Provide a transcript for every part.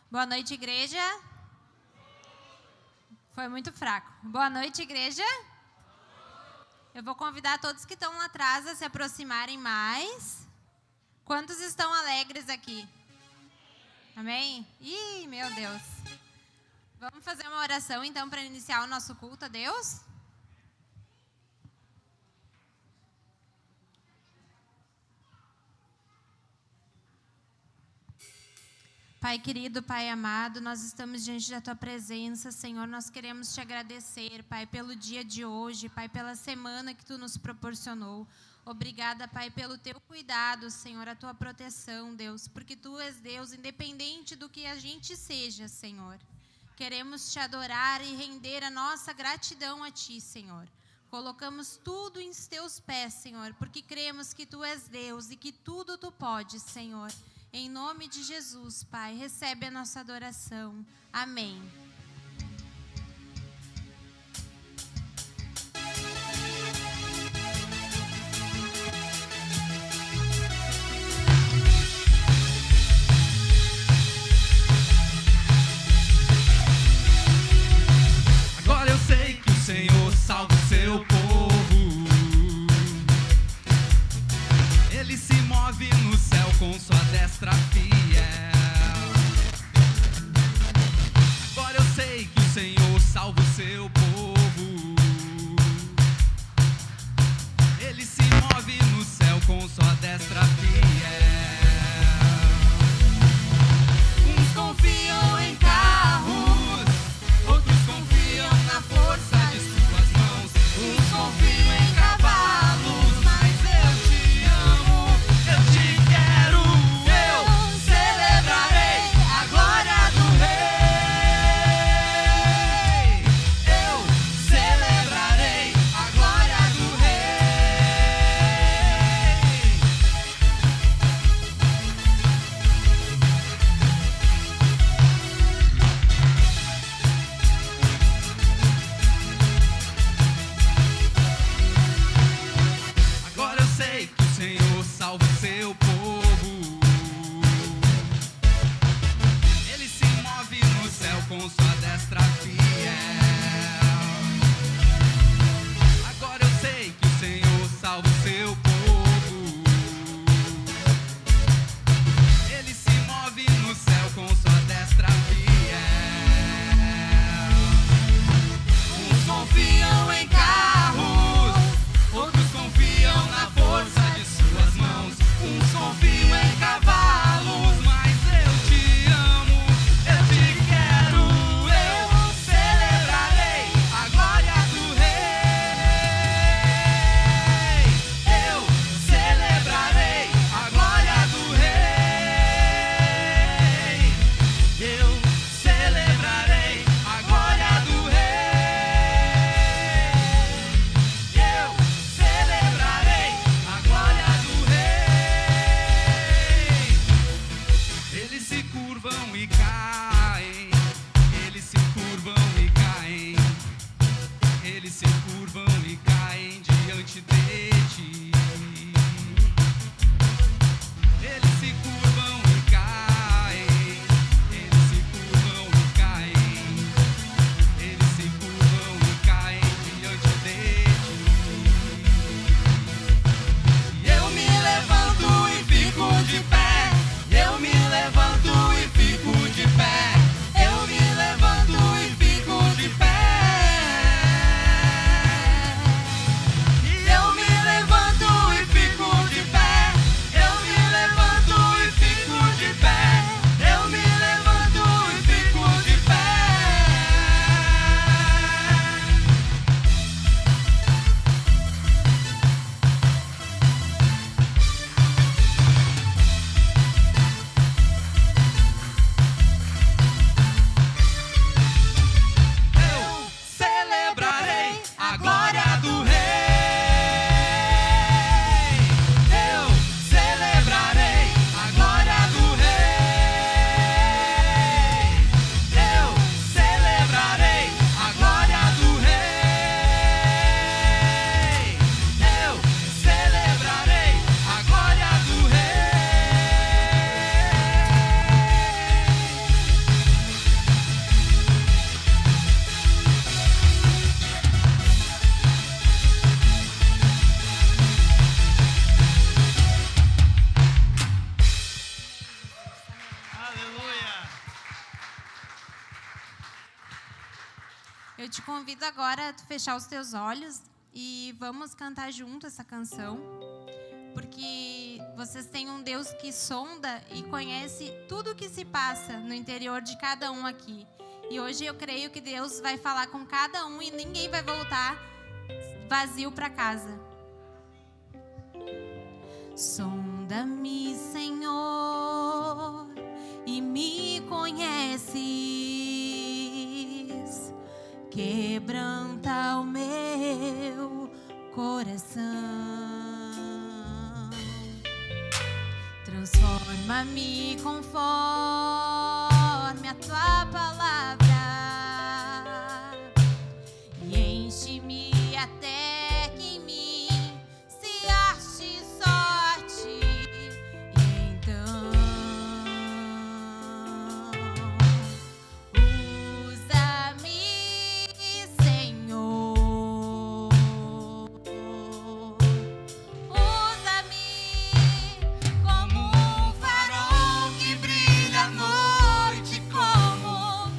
Boa noite, igreja. Foi muito fraco. Boa noite, igreja. Eu vou convidar todos que estão lá atrás a se aproximarem mais. Quantos estão alegres aqui? Amém? Ih, meu Deus. Vamos fazer uma oração, então, para iniciar o nosso culto a Deus? Pai querido, Pai amado, nós estamos diante da Tua presença, Senhor. Nós queremos Te agradecer, Pai, pelo dia de hoje, Pai, pela semana que Tu nos proporcionou. Obrigada, Pai, pelo Teu cuidado, Senhor, a Tua proteção, Deus, porque Tu és Deus, independente do que a gente seja, Senhor. Queremos Te adorar e render a nossa gratidão a Ti, Senhor. Colocamos tudo em Teus pés, Senhor, porque cremos que Tu és Deus e que tudo Tu podes, Senhor. Em nome de Jesus, Pai, recebe a nossa adoração. Amém. Agora eu sei que o Senhor salva o seu povo. Ele se move no céu com sua destra fiel. Agora eu sei que o Senhor salva o seu povo. Ele se move no céu com sua destra fiel. Uns confiam em carros, outros confiam na força de suas mãos. Uns confiam em cavalos, mas eu te amo, eu te quero. Eu Eu te convido agora a tu fechar os teus olhos e vamos cantar junto essa canção, porque vocês têm um Deus que sonda e conhece tudo o que se passa no interior de cada um aqui. E hoje eu creio que Deus vai falar com cada um e ninguém vai voltar vazio para casa. Sonda-me, Senhor, e me conheces. Quebranta o meu coração. Transforma-me conforme a tua palavra e enche-me até que em mim se ache sorte. E então usa-me, Senhor, usa-me como um farol que brilha à noite, como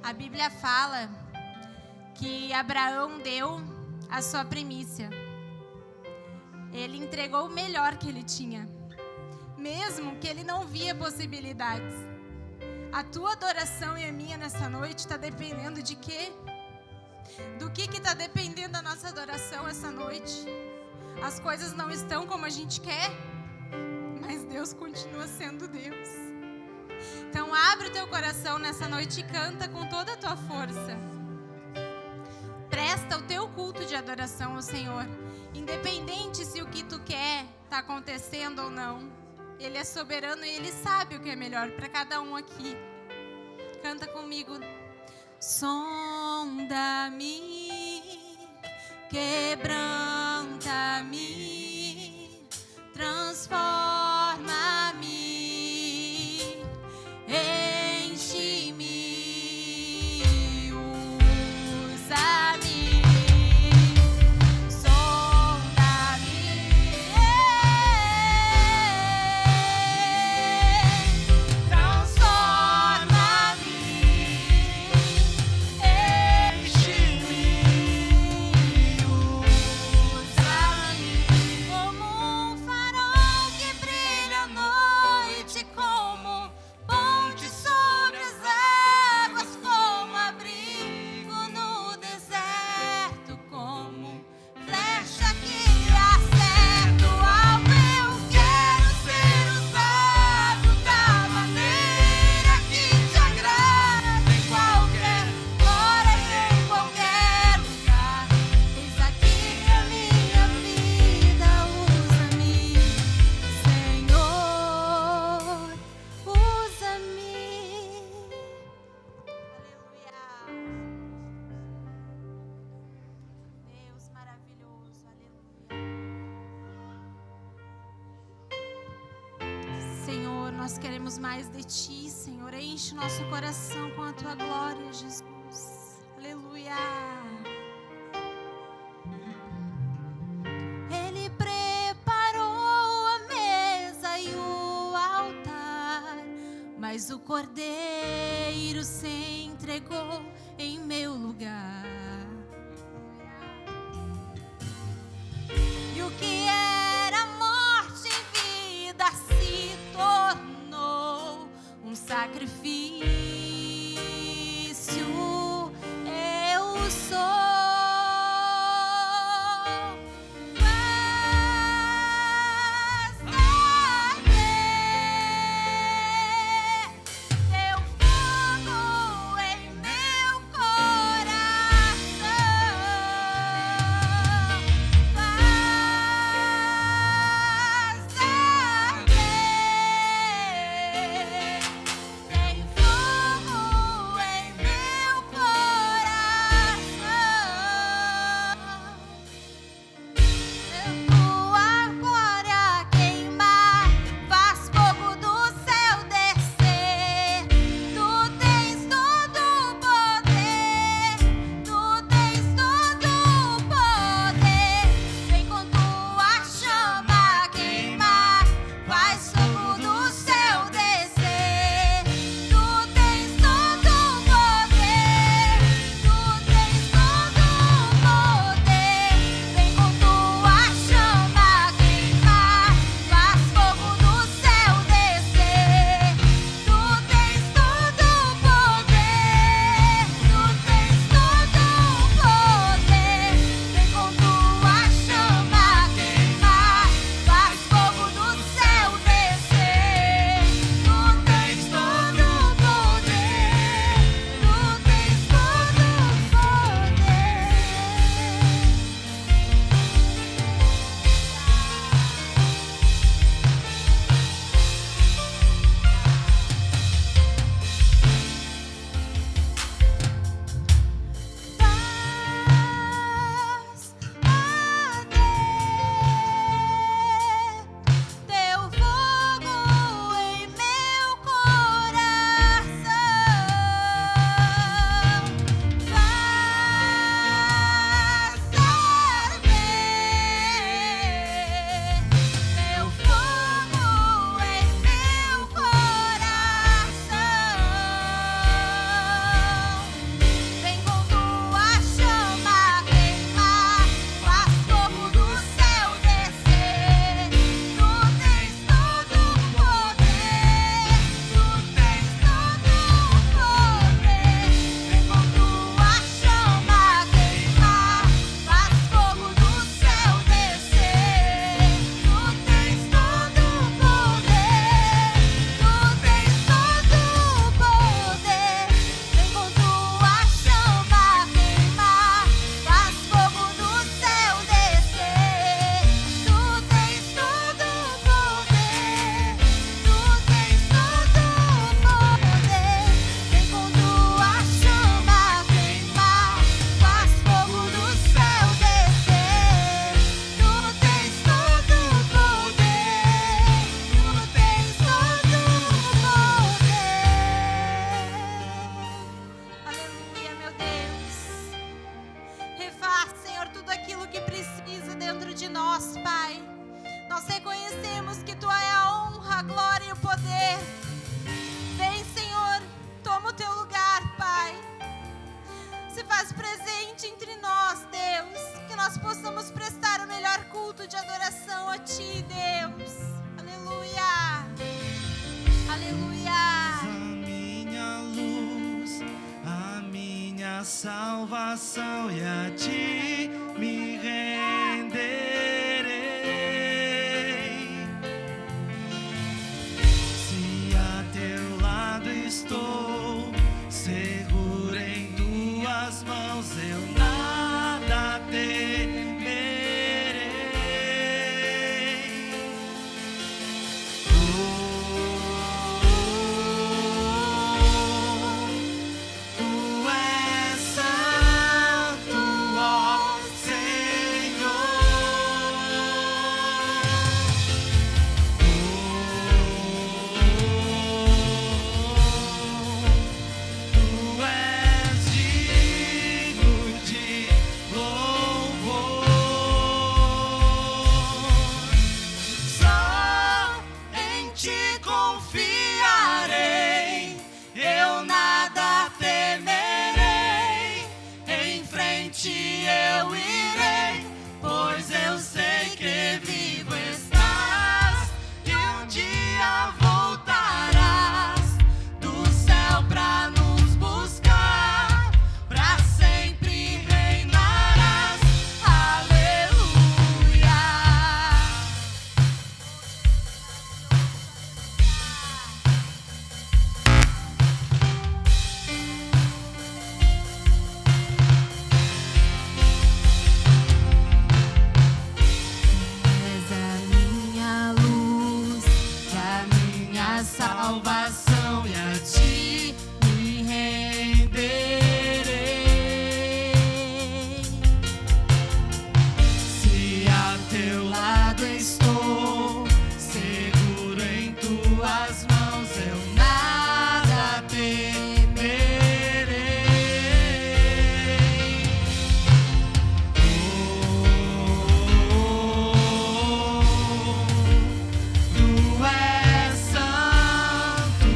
A Bíblia fala que Abraão deu a sua primícia. Ele entregou o melhor que ele tinha, mesmo que ele não via possibilidades. A tua adoração e a minha nessa noite está dependendo de quê? Do que está dependendo a nossa adoração essa noite? As coisas não estão como a gente quer, mas Deus continua sendo Deus. Então abre o teu coração nessa noite e canta com toda a tua força. Presta o teu culto de adoração ao Senhor, independente se o que tu quer está acontecendo ou não. Ele é soberano e Ele sabe o que é melhor para cada um aqui. Canta comigo. Sonda-me, quebranta-me, transforma-me, enche-me, usa-me, sonda-me, transforma-me, enche-me, usa-me, como um farol que brilha à noite, como ponte sobre as águas, como abrigo no deserto, como flecha que acerta o alvo. Eu quero ser usado da maneira que te agrada, em qualquer hora e em qualquer lugar. Eis aqui a minha vida, usa-me, Senhor, usa-me. Aleluia. Deus maravilhoso, aleluia. Senhor, nós queremos mais de Ti, Senhor. Enche nosso coração com a Tua glória, Jesus. Aleluia. Ele preparou a mesa e o altar, mas o Cordeiro se entregou em meu lugar. E o que era morte em vida se tornou um sacrifício. Eu sou. Faz arder teu fogo em meu coração. Faz arder. Tem a glória e o poder. Vem, Senhor, toma o teu lugar, Pai. Se faz presente entre nós, Deus, que nós possamos prestar o melhor culto de adoração a Ti, Deus. Aleluia. Aleluia. A minha luz, a minha salvação, e a Ti me renderei. Se a teu lado estou, seguro em tuas mãos, eu nada temerei. Tu és santo, ó Senhor. Tu és digno de louvor. Só em Ti confiarei, eu nada temerei. Em frente eu irei, pois eu sei que vivo estás, e um dia voltarás do céu pra nos buscar, pra sempre reinarás. Aleluia. És a minha luz, a minha salvação, e a Ti me renderei. Se a teu lado estou, seguro em tuas mãos, eu nada temerei. Tu és santo,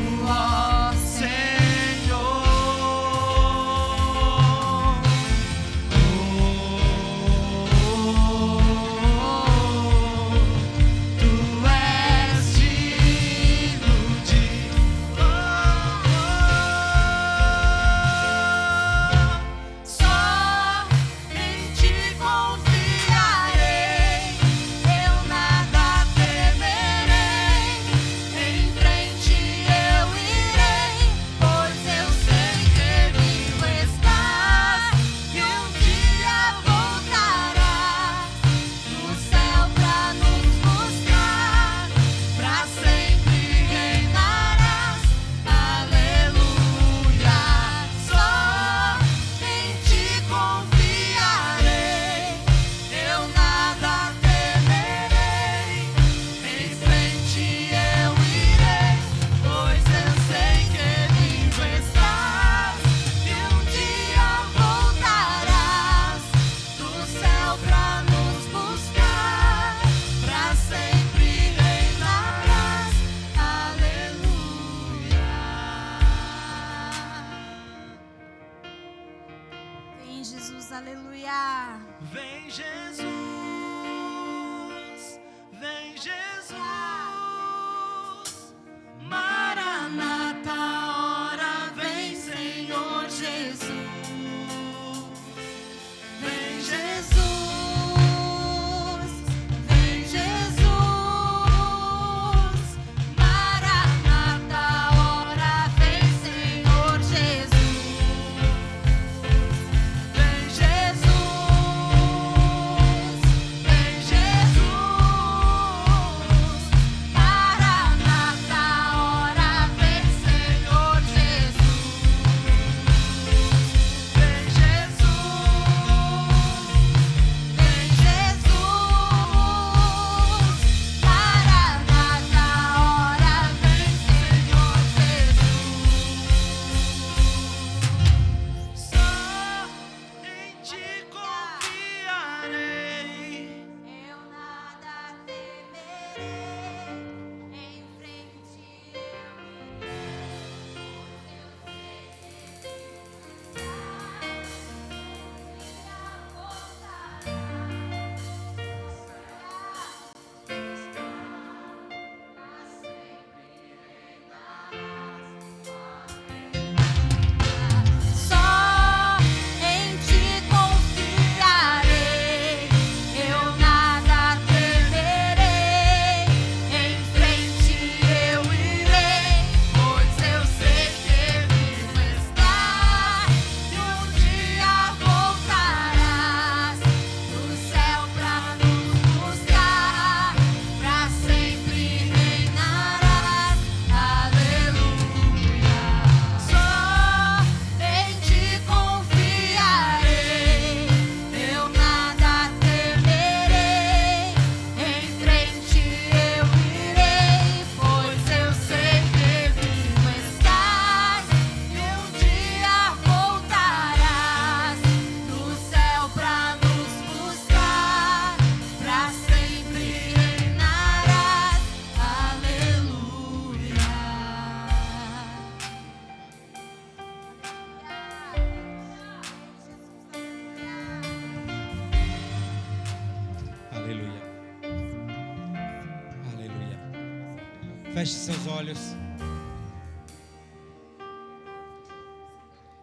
Feche seus olhos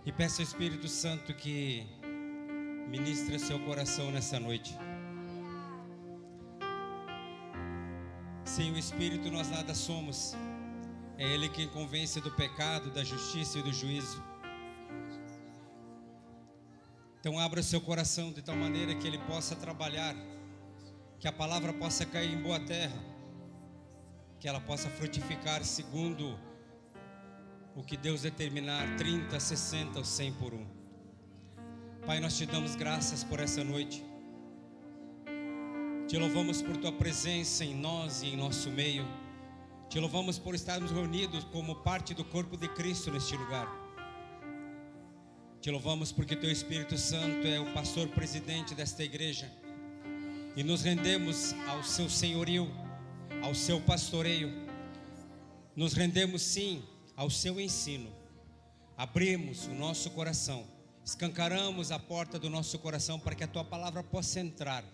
e peça ao Espírito Santo que ministre seu coração nessa noite. Sem o Espírito nós nada somos. É Ele quem convence do pecado, da justiça e do juízo. Então abra seu coração de tal maneira que Ele possa trabalhar, que a palavra possa cair em boa terra, que ela possa frutificar segundo o que Deus determinar, 30, 60 ou 100 por um. Pai, nós te damos graças por essa noite. Te louvamos por tua presença em nós e em nosso meio. Te louvamos por estarmos reunidos como parte do corpo de Cristo neste lugar. Te louvamos porque teu Espírito Santo é o pastor presidente desta igreja. E nos rendemos ao seu senhorio, ao seu pastoreio. Nos rendemos sim ao seu ensino. Abrimos o nosso coração, escancaramos a porta do nosso coração para que a tua palavra possa entrar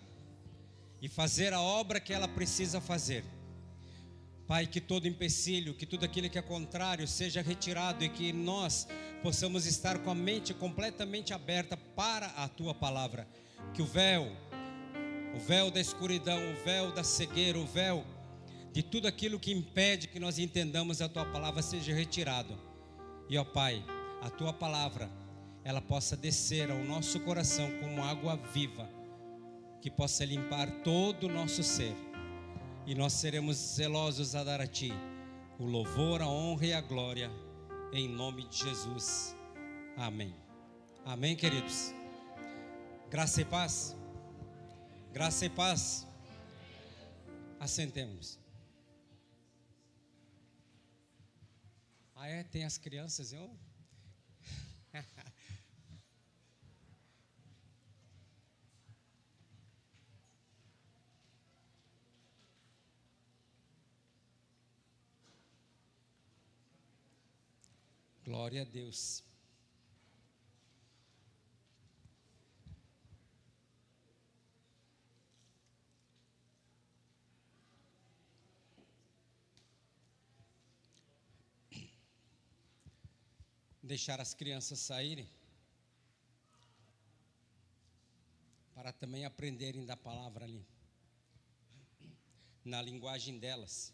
e fazer a obra que ela precisa fazer. Pai, que todo empecilho, que tudo aquilo que é contrário seja retirado e que nós possamos estar com a mente completamente aberta para a tua palavra. Que o véu da escuridão, o véu da cegueira, o véu de tudo aquilo que impede que nós entendamos a tua palavra seja retirado. E ó Pai, a tua palavra, ela possa descer ao nosso coração como água viva, que possa limpar todo o nosso ser. E nós seremos zelosos a dar a Ti o louvor, a honra e a glória, em nome de Jesus. Amém. Amém, queridos. Graça e paz. Graça e paz. Assentemos. Tem as crianças, eu... Glória a Deus. Deixar as crianças saírem para também aprenderem da palavra ali, na linguagem delas.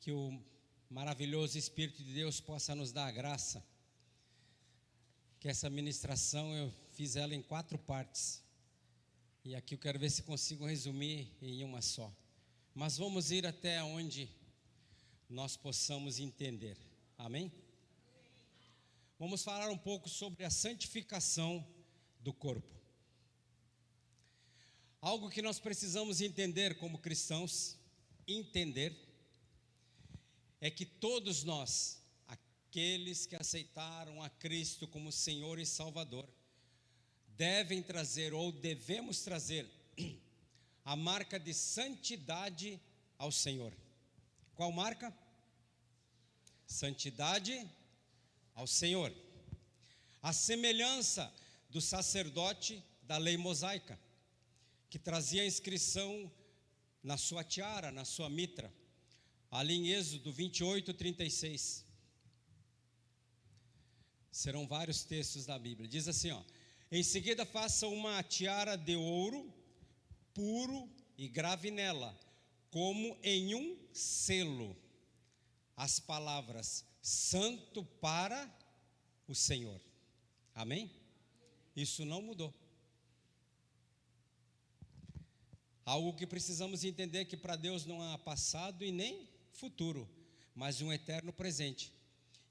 Que o maravilhoso Espírito de Deus possa nos dar a graça. Que essa ministração eu fiz ela em 4 partes. E aqui eu quero ver se consigo resumir em uma só. Mas vamos ir até onde nós possamos entender. Amém? Vamos falar um pouco sobre a santificação do corpo. Algo que nós precisamos entender como cristãos, é que todos nós, aqueles que aceitaram a Cristo como Senhor e Salvador, devem trazer ou devemos trazer a marca de santidade ao Senhor. Qual marca? Santidade ao Senhor. A semelhança do sacerdote da lei mosaica, que trazia a inscrição na sua tiara, na sua mitra, ali em Êxodo 28, 36. Serão vários textos da Bíblia. Diz assim, ó: em seguida faça uma tiara de ouro puro e grave nela, como em um selo, as palavras santo para o Senhor. Amém? Isso não mudou. Algo que precisamos entender que para Deus não há passado e nem futuro, mas um eterno presente.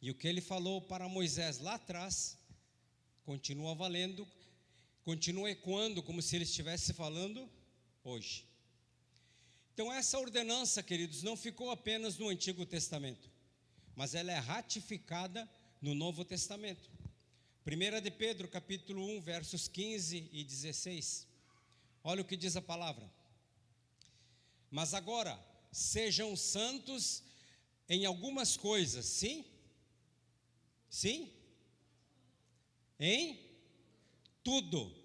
E o que Ele falou para Moisés lá atrás continua valendo, continua ecoando como se Ele estivesse falando hoje. Então essa ordenança, queridos, não ficou apenas no Antigo Testamento, mas ela é ratificada no Novo Testamento. 1 de Pedro, capítulo 1, versos 15 e 16. Olha o que diz a palavra. Mas agora, sejam santos em algumas coisas, sim, Sim? Em tudo.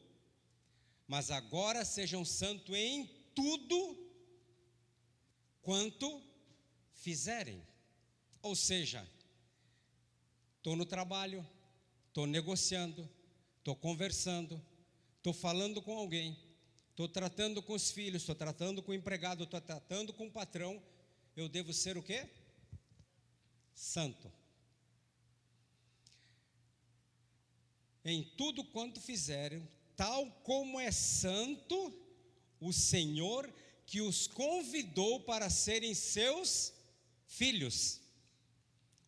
Mas agora sejam santos em tudo quanto fizerem. Ou seja, estou no trabalho, estou negociando, estou conversando, estou falando com alguém, estou tratando com os filhos, estou tratando com o empregado, estou tratando com o patrão, eu devo ser o quê? Santo. Em tudo quanto fizerem, tal como é santo o Senhor que os convidou para serem seus filhos.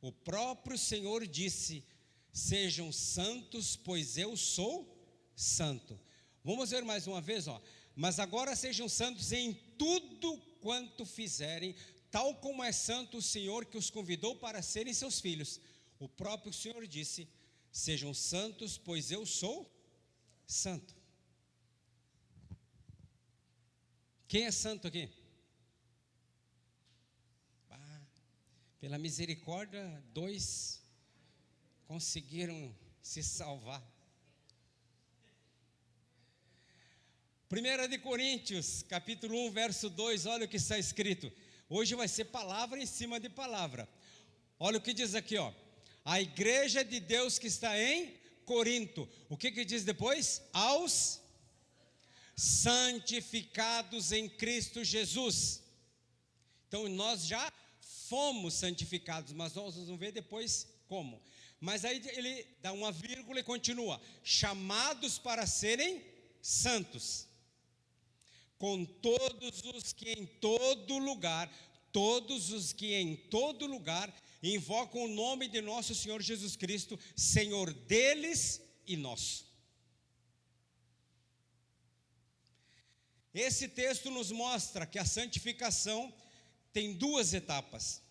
O próprio Senhor disse: sejam santos, pois eu sou santo. Vamos ver mais uma vez, ó. Mas agora sejam santos em tudo quanto fizerem, tal como é santo o Senhor que os convidou para serem seus filhos. O próprio Senhor disse: sejam santos, pois eu sou santo. Quem é santo aqui? Pela misericórdia, 2 conseguiram se salvar. 1 de Coríntios, capítulo 1, verso 2, olha o que está escrito. Hoje vai ser palavra em cima de palavra. Olha o que diz aqui, ó. A igreja de Deus que está em Corinto. O que diz depois? Aos santificados em Cristo Jesus. Então nós já fomos santificados, mas nós vamos ver depois como. Mas aí ele dá uma vírgula e continua: chamados para serem santos, com todos os que em todo lugar invocam o nome de nosso Senhor Jesus Cristo, Senhor deles e nosso. Esse texto nos mostra que a santificação tem 2 etapas.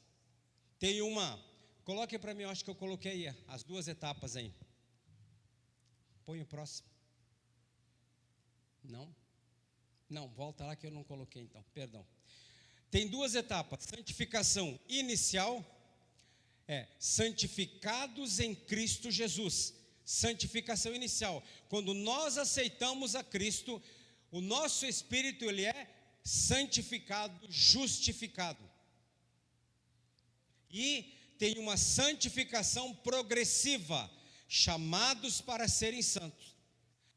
Tem uma, coloque para mim, eu acho que eu coloquei as 2 etapas aí. Põe o próximo. Não, volta lá que eu não coloquei então, perdão. Tem 2 etapas, santificação inicial, santificados em Cristo Jesus. Santificação inicial, quando nós aceitamos a Cristo, o nosso espírito ele é santificado, justificado. E tem uma santificação progressiva, chamados para serem santos.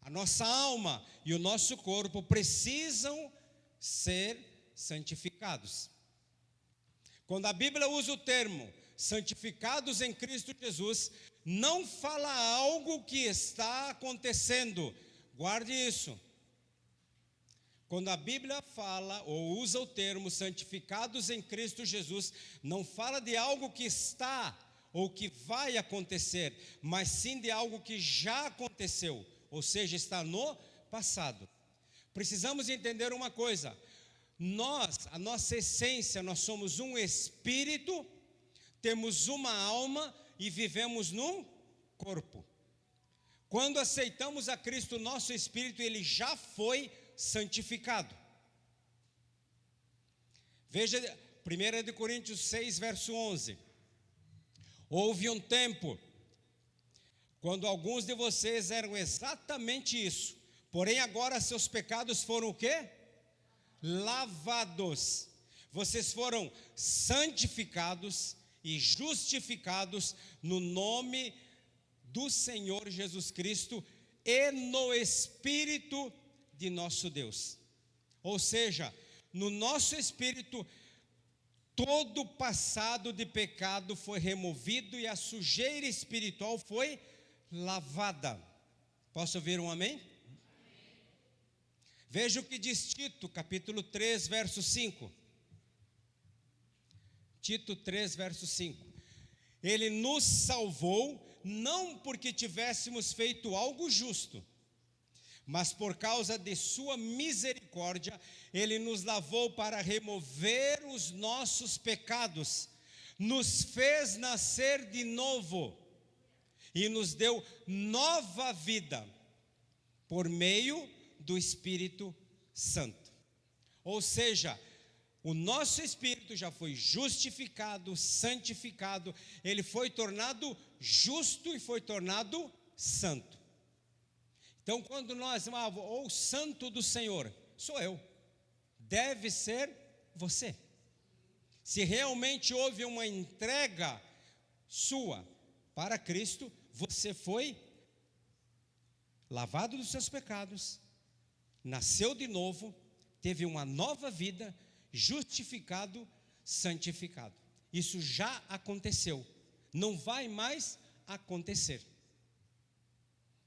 A nossa alma e o nosso corpo precisam ser santificados. Quando a Bíblia usa o termo santificados em Cristo Jesus, não fala algo que está acontecendo. Guarde isso. Quando a Bíblia fala ou usa o termo santificados em Cristo Jesus, não fala de algo que está ou que vai acontecer, mas sim de algo que já aconteceu, ou seja, está no passado. Precisamos entender uma coisa: a nossa essência, nós somos um espírito, temos uma alma e vivemos num corpo. Quando aceitamos a Cristo, nosso espírito ele já foi santificado. Veja 1 de Coríntios 6, verso 11. Houve um tempo quando alguns de vocês eram exatamente isso, porém agora seus pecados foram o quê? Lavados. Vocês foram santificados e justificados no nome do Senhor Jesus Cristo e no Espírito de nosso Deus. Ou seja, no nosso espírito, todo o passado de pecado foi removido e a sujeira espiritual foi lavada. Posso ouvir um amém? Veja o que diz Tito, capítulo 3, verso 5. Tito 3, verso 5. Ele nos salvou, não porque tivéssemos feito algo justo, mas por causa de sua misericórdia, ele nos lavou para remover os nossos pecados, nos fez nascer de novo e nos deu nova vida por meio do Espírito Santo. Ou seja, O nosso espírito já foi justificado, santificado, ele foi tornado justo e foi tornado santo. Então, quando nós ou santo do Senhor, sou eu, deve ser você. Se realmente houve uma entrega sua para Cristo, você foi lavado dos seus pecados, nasceu de novo, teve uma nova vida, justificado, santificado. Isso já aconteceu, não vai mais acontecer.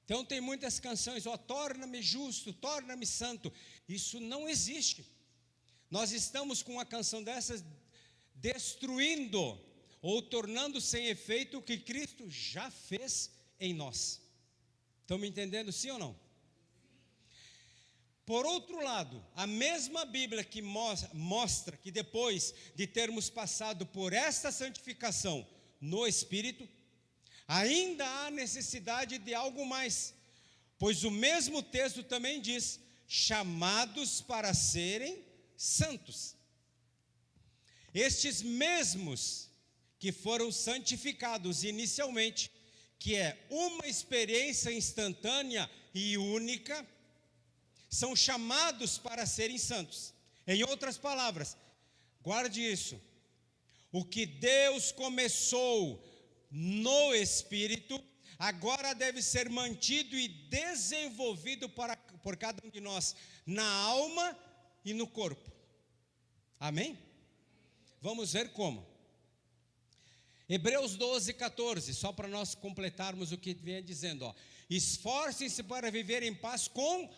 Então tem muitas canções, torna-me justo, torna-me santo. Isso não existe. Nós estamos com uma canção dessas destruindo ou tornando sem efeito o que Cristo já fez em nós. Estão me entendendo, sim ou não? Por outro lado, a mesma Bíblia que mostra que depois de termos passado por esta santificação no Espírito, ainda há necessidade de algo mais, pois o mesmo texto também diz, chamados para serem santos. Estes mesmos que foram santificados inicialmente, que é uma experiência instantânea e única, são chamados para serem santos. Em outras palavras, guarde isso, o que Deus começou no Espírito, agora deve ser mantido e desenvolvido por cada um de nós, na alma e no corpo. Amém? Vamos ver como. Hebreus 12, 14, só para nós completarmos o que vem dizendo. Esforcem-se para viver em paz com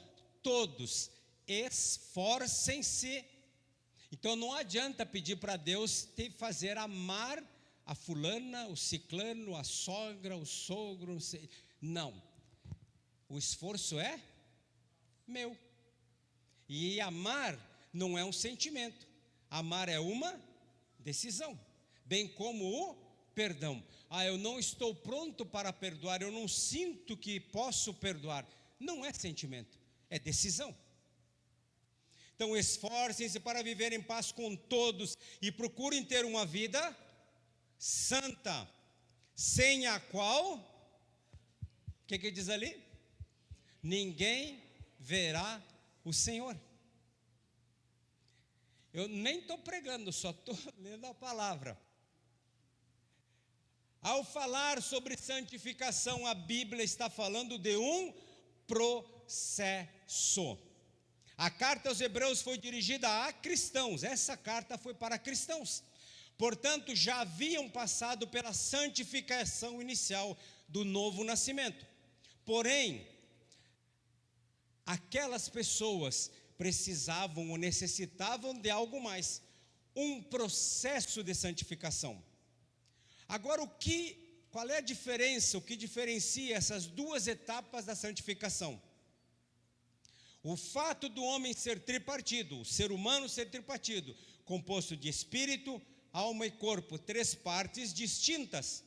todos, esforcem-se. Então não adianta pedir para Deus te fazer amar a fulana, o ciclano, a sogra, o sogro, não. O esforço é meu. E amar não é um sentimento, amar é uma decisão, bem como o perdão. Eu não estou pronto para perdoar, eu não sinto que posso perdoar. Não é sentimento, é decisão. Então esforcem-se para viver em paz com todos e procurem ter uma vida santa, sem a qual, o que diz ali? Ninguém verá o Senhor. Eu nem estou pregando, só estou lendo a palavra. Ao falar sobre santificação, a Bíblia está falando de um processo. A carta aos Hebreus foi dirigida a cristãos, essa carta foi para cristãos. Portanto, já haviam passado pela santificação inicial do novo nascimento. Porém, aquelas pessoas precisavam ou necessitavam de algo mais, um processo de santificação. Agora, qual é a diferença, o que diferencia essas duas etapas da santificação? O fato do homem ser tripartido, o ser humano ser tripartido, composto de espírito, alma e corpo, três partes distintas.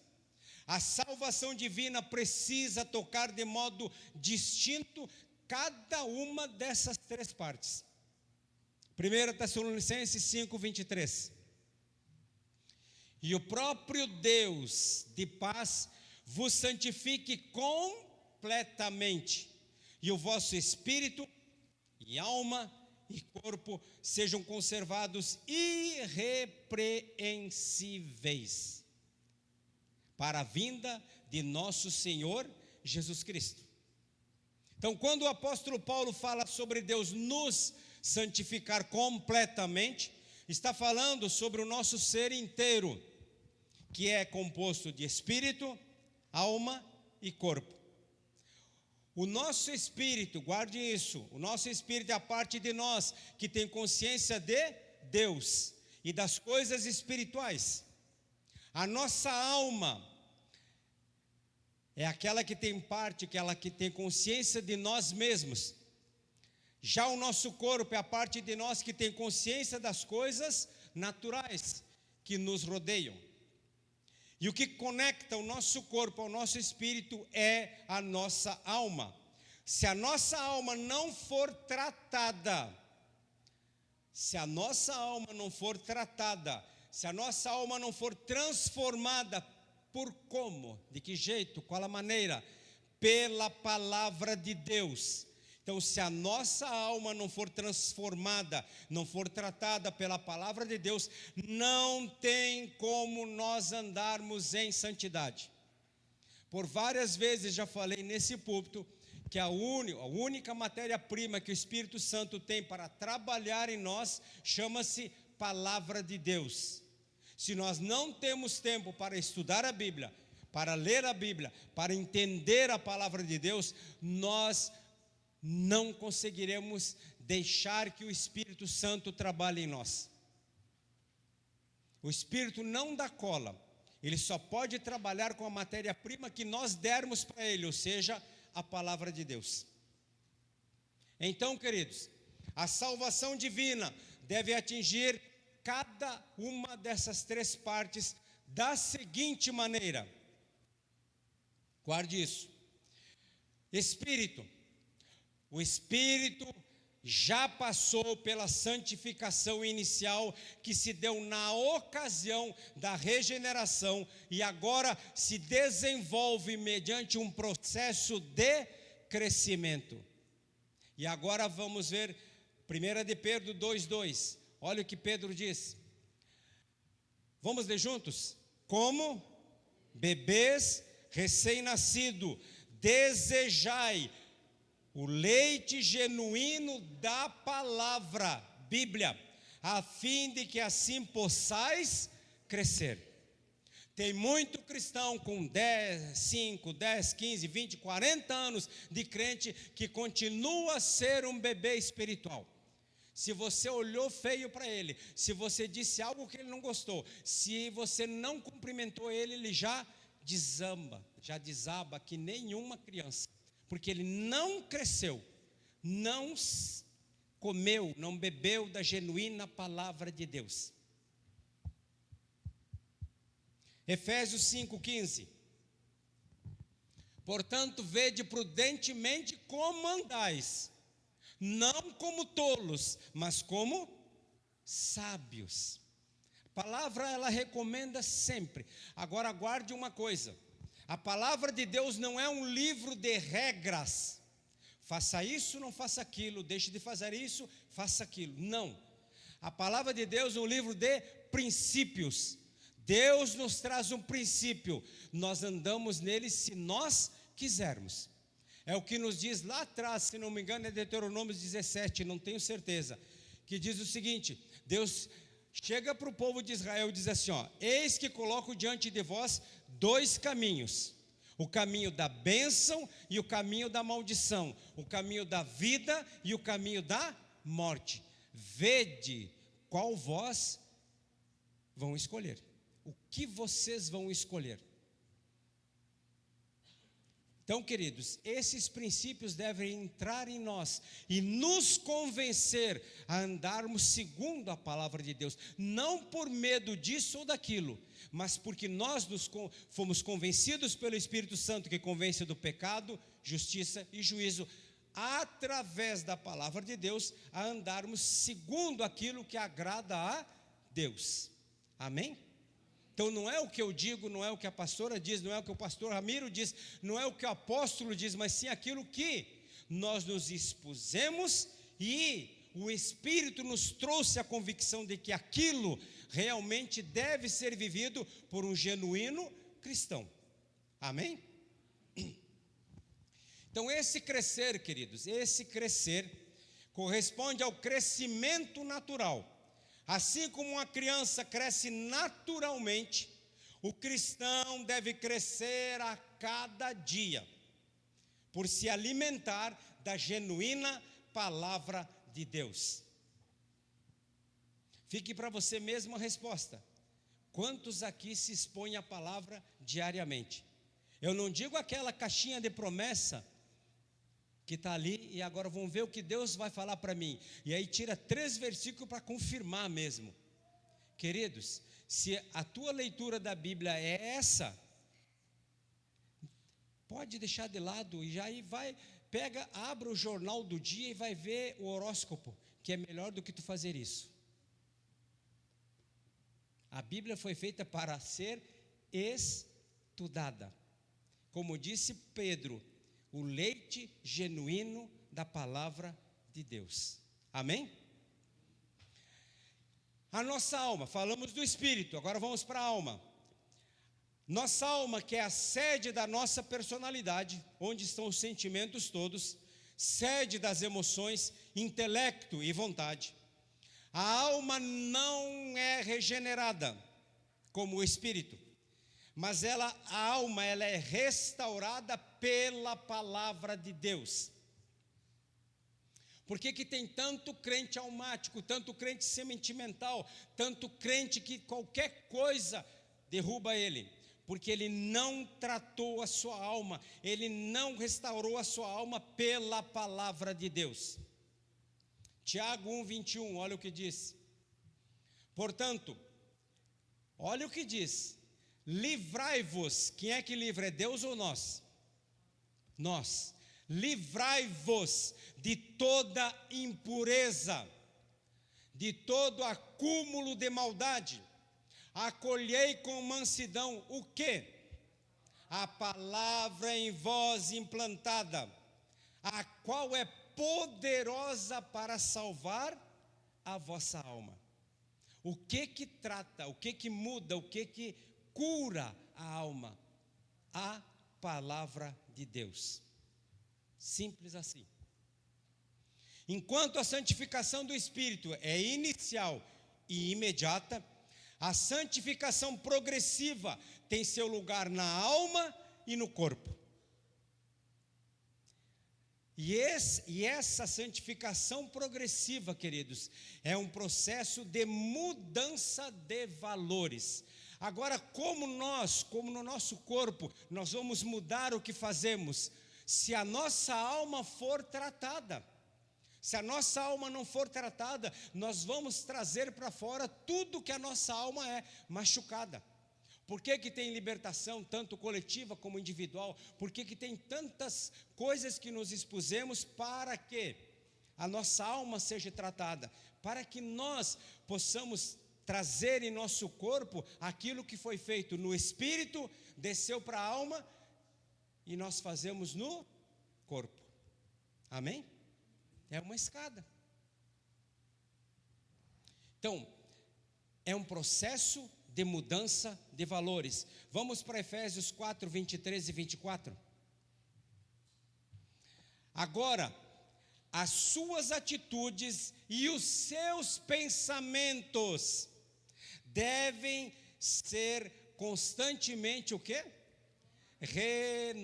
A salvação divina precisa tocar de modo distinto cada uma dessas três partes. 1 Tessalonicenses 5, 23. E o próprio Deus de paz vos santifique completamente, e o vosso espírito e alma e corpo sejam conservados irrepreensíveis para a vinda de nosso Senhor Jesus Cristo. Então, quando o apóstolo Paulo fala sobre Deus nos santificar completamente, está falando sobre o nosso ser inteiro, que é composto de espírito, alma e corpo. O nosso espírito, guarde isso, o nosso espírito é a parte de nós que tem consciência de Deus e das coisas espirituais. A nossa alma é aquela que tem parte, aquela que tem consciência de nós mesmos. Já o nosso corpo é a parte de nós que tem consciência das coisas naturais que nos rodeiam. E o que conecta o nosso corpo ao nosso espírito é a nossa alma. Se a nossa alma não for tratada, Se a nossa alma não for tratada, se a nossa alma não for transformada, por como? De que jeito? Qual a maneira? Pela palavra de Deus. Então, se a nossa alma não for transformada, não for tratada pela palavra de Deus, não tem como nós andarmos em santidade. Por várias vezes já falei nesse púlpito que a única matéria-prima que o Espírito Santo tem para trabalhar em nós chama-se palavra de Deus. Se nós não temos tempo para estudar a Bíblia, para ler a Bíblia, para entender a palavra de Deus, nós não conseguiremos deixar que o Espírito Santo trabalhe em nós. O Espírito não dá cola, ele só pode trabalhar com a matéria-prima que nós dermos para ele, ou seja, a palavra de Deus. Então, queridos, a salvação divina deve atingir cada uma dessas três partes da seguinte maneira. Guarde isso. Espírito. O Espírito já passou pela santificação inicial que se deu na ocasião da regeneração e agora se desenvolve mediante um processo de crescimento. E agora vamos ver 1 de Pedro 2:2. Olha o que Pedro diz. Vamos ler juntos? Como bebês recém-nascidos, desejai o leite genuíno da palavra, Bíblia, a fim de que assim possais crescer. Tem muito cristão com 5, 10, 15, 20, 40 anos de crente que continua a ser um bebê espiritual. Se você olhou feio para ele, se você disse algo que ele não gostou, se você não cumprimentou ele, ele já desaba que nenhuma criança. Porque ele não cresceu, não comeu, não bebeu da genuína palavra de Deus. Efésios 5:15. Portanto, vede prudentemente como andais, não como tolos, mas como sábios. A palavra ela recomenda sempre. Agora guarde uma coisa. A palavra de Deus não é um livro de regras. Faça isso, não faça aquilo, deixe de fazer isso, faça aquilo. Não. A palavra de Deus é um livro de princípios. Deus nos traz um princípio. Nós andamos nele se nós quisermos. É o que nos diz lá atrás, se não me engano, é Deuteronômio 17, não tenho certeza. Que diz o seguinte: Deus chega para o povo de Israel e diz assim: eis que coloco diante de vós 2 caminhos, o caminho da bênção e o caminho da maldição, o caminho da vida e o caminho da morte. Vede qual vós vão escolher, o que vocês vão escolher. Então, queridos, esses princípios devem entrar em nós e nos convencer a andarmos segundo a palavra de Deus, não por medo disso ou daquilo, mas porque nós fomos convencidos pelo Espírito Santo, que convence do pecado, justiça e juízo, através da palavra de Deus, a andarmos segundo aquilo que agrada a Deus. Amém? Então não é o que eu digo, não é o que a pastora diz, não é o que o pastor Ramiro diz, não é o que o apóstolo diz, mas sim aquilo que nós nos expusemos e o Espírito nos trouxe a convicção de que aquilo realmente deve ser vivido por um genuíno cristão. Amém? Então esse crescer, queridos, esse crescer corresponde ao crescimento natural. Assim como uma criança cresce naturalmente, o cristão deve crescer a cada dia, por se alimentar da genuína palavra de Deus. Fique para você mesmo a resposta. Quantos aqui se expõem à palavra diariamente? Eu não digo aquela caixinha de promessa que está ali, e agora vamos ver o que Deus vai falar para mim. E aí tira 3 versículos para confirmar mesmo. Queridos, se a tua leitura da Bíblia é essa, pode deixar de lado e já aí vai, abre o jornal do dia e vai ver o horóscopo, que é melhor do que tu fazer isso. A Bíblia foi feita para ser estudada. Como disse Pedro, o leite genuíno da palavra de Deus. Amém? A nossa alma, falamos do espírito, agora vamos para a alma. Nossa alma, que é a sede da nossa personalidade, onde estão os sentimentos todos, sede das emoções, intelecto e vontade. A alma não é regenerada como o espírito, mas a alma ela é restaurada pela palavra de Deus. Por que tem tanto crente almático, tanto crente sentimental, tanto crente que qualquer coisa derruba ele? Porque ele não tratou a sua alma, ele não restaurou a sua alma pela palavra de Deus. Tiago 1:21, olha o que diz. Portanto, olha o que diz: livrai-vos. Quem é que livra? É Deus ou nós? Nós. Livrai-vos de toda impureza, de todo acúmulo de maldade. Acolhei com mansidão o quê? A palavra em vós implantada, a qual é poderosa para salvar a vossa alma. O que trata, o que muda, o que cura a alma? A palavra de Deus. Simples assim. Enquanto a santificação do Espírito é inicial e imediata, a santificação progressiva tem seu lugar na alma e no corpo. E essa santificação progressiva, queridos, é um processo de mudança de valores. Agora, como no nosso corpo, nós vamos mudar o que fazemos? Se a nossa alma for tratada. Se a nossa alma não for tratada, nós vamos trazer para fora tudo que a nossa alma é machucada. Por que tem libertação, tanto coletiva como individual? Por que tem tantas coisas que nos expusemos para que a nossa alma seja tratada? Para que nós possamos trazer em nosso corpo aquilo que foi feito no espírito, desceu para a alma e nós fazemos no corpo. Amém? É uma escada. Então, é um processo de mudança de valores. Vamos para Efésios 4, 23 e 24. Agora, as suas atitudes e os seus pensamentos devem ser constantemente o quê? Renovados.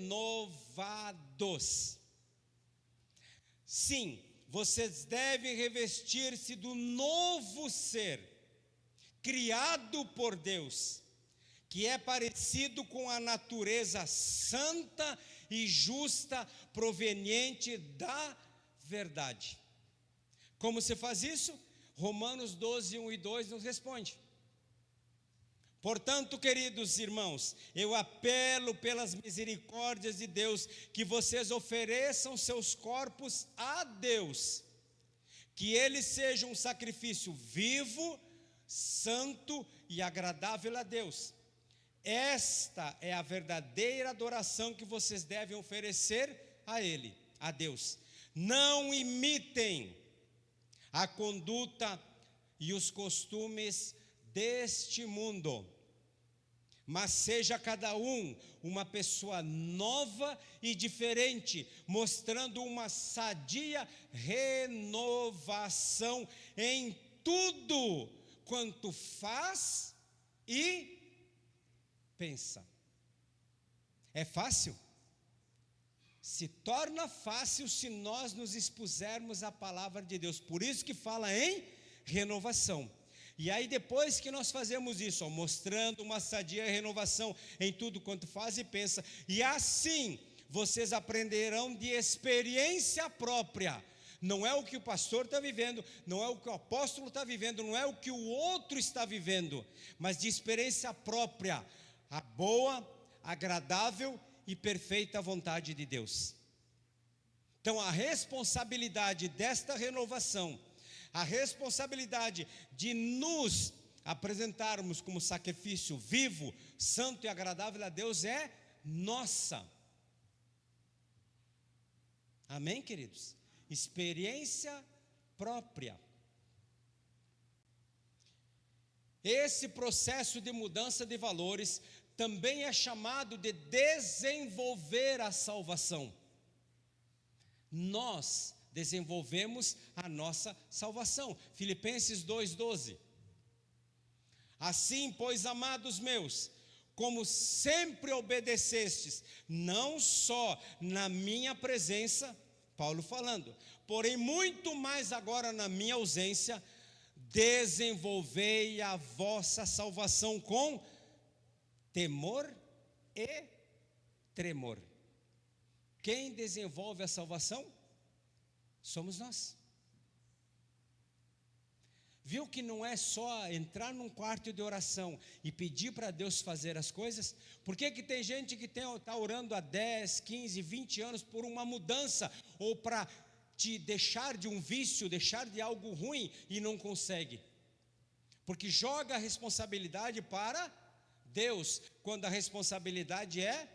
Sim, vocês devem revestir-se do novo ser, criado por Deus, que é parecido com a natureza santa e justa proveniente da verdade. Como se faz isso? Romanos 12, 1 e 2 nos responde. Portanto, queridos irmãos, eu apelo pelas misericórdias de Deus que vocês ofereçam seus corpos a Deus, que ele seja um sacrifício vivo, santo e agradável a Deus. Esta é a verdadeira adoração que vocês devem oferecer a Ele, a Deus. Não imitem a conduta e os costumes deste mundo, mas seja cada um uma pessoa nova e diferente, mostrando uma sadia renovação em tudo quanto faz e pensa. É fácil? Se torna fácil se nós nos expusermos à palavra de Deus. Por isso que fala em renovação. E aí depois que nós fazemos isso, mostrando uma sadia renovação em tudo quanto faz e pensa, e assim vocês aprenderão de experiência própria. Não é o que o pastor está vivendo, não é o que o apóstolo está vivendo, não é o que o outro está vivendo, mas de experiência própria, a boa, agradável e perfeita vontade de Deus. Então a responsabilidade desta renovação, a responsabilidade de nos apresentarmos como sacrifício vivo, santo e agradável a Deus é nossa. Amém, queridos? Experiência própria. Esse processo de mudança de valores também é chamado de desenvolver a salvação. Nós desenvolvemos a nossa salvação. Filipenses 2:12. Assim, pois, amados meus, como sempre obedecestes, não só na minha presença, Paulo falando, porém muito mais agora na minha ausência, desenvolvei a vossa salvação com temor e tremor. Quem desenvolve a salvação? Somos nós. Viu que não é só entrar num quarto de oração e pedir para Deus fazer as coisas? Por que tem gente que está orando há 10, 15, 20 anos por uma mudança, ou para te deixar de um vício, deixar de algo ruim, e não consegue? Porque joga a responsabilidade para Deus, quando a responsabilidade é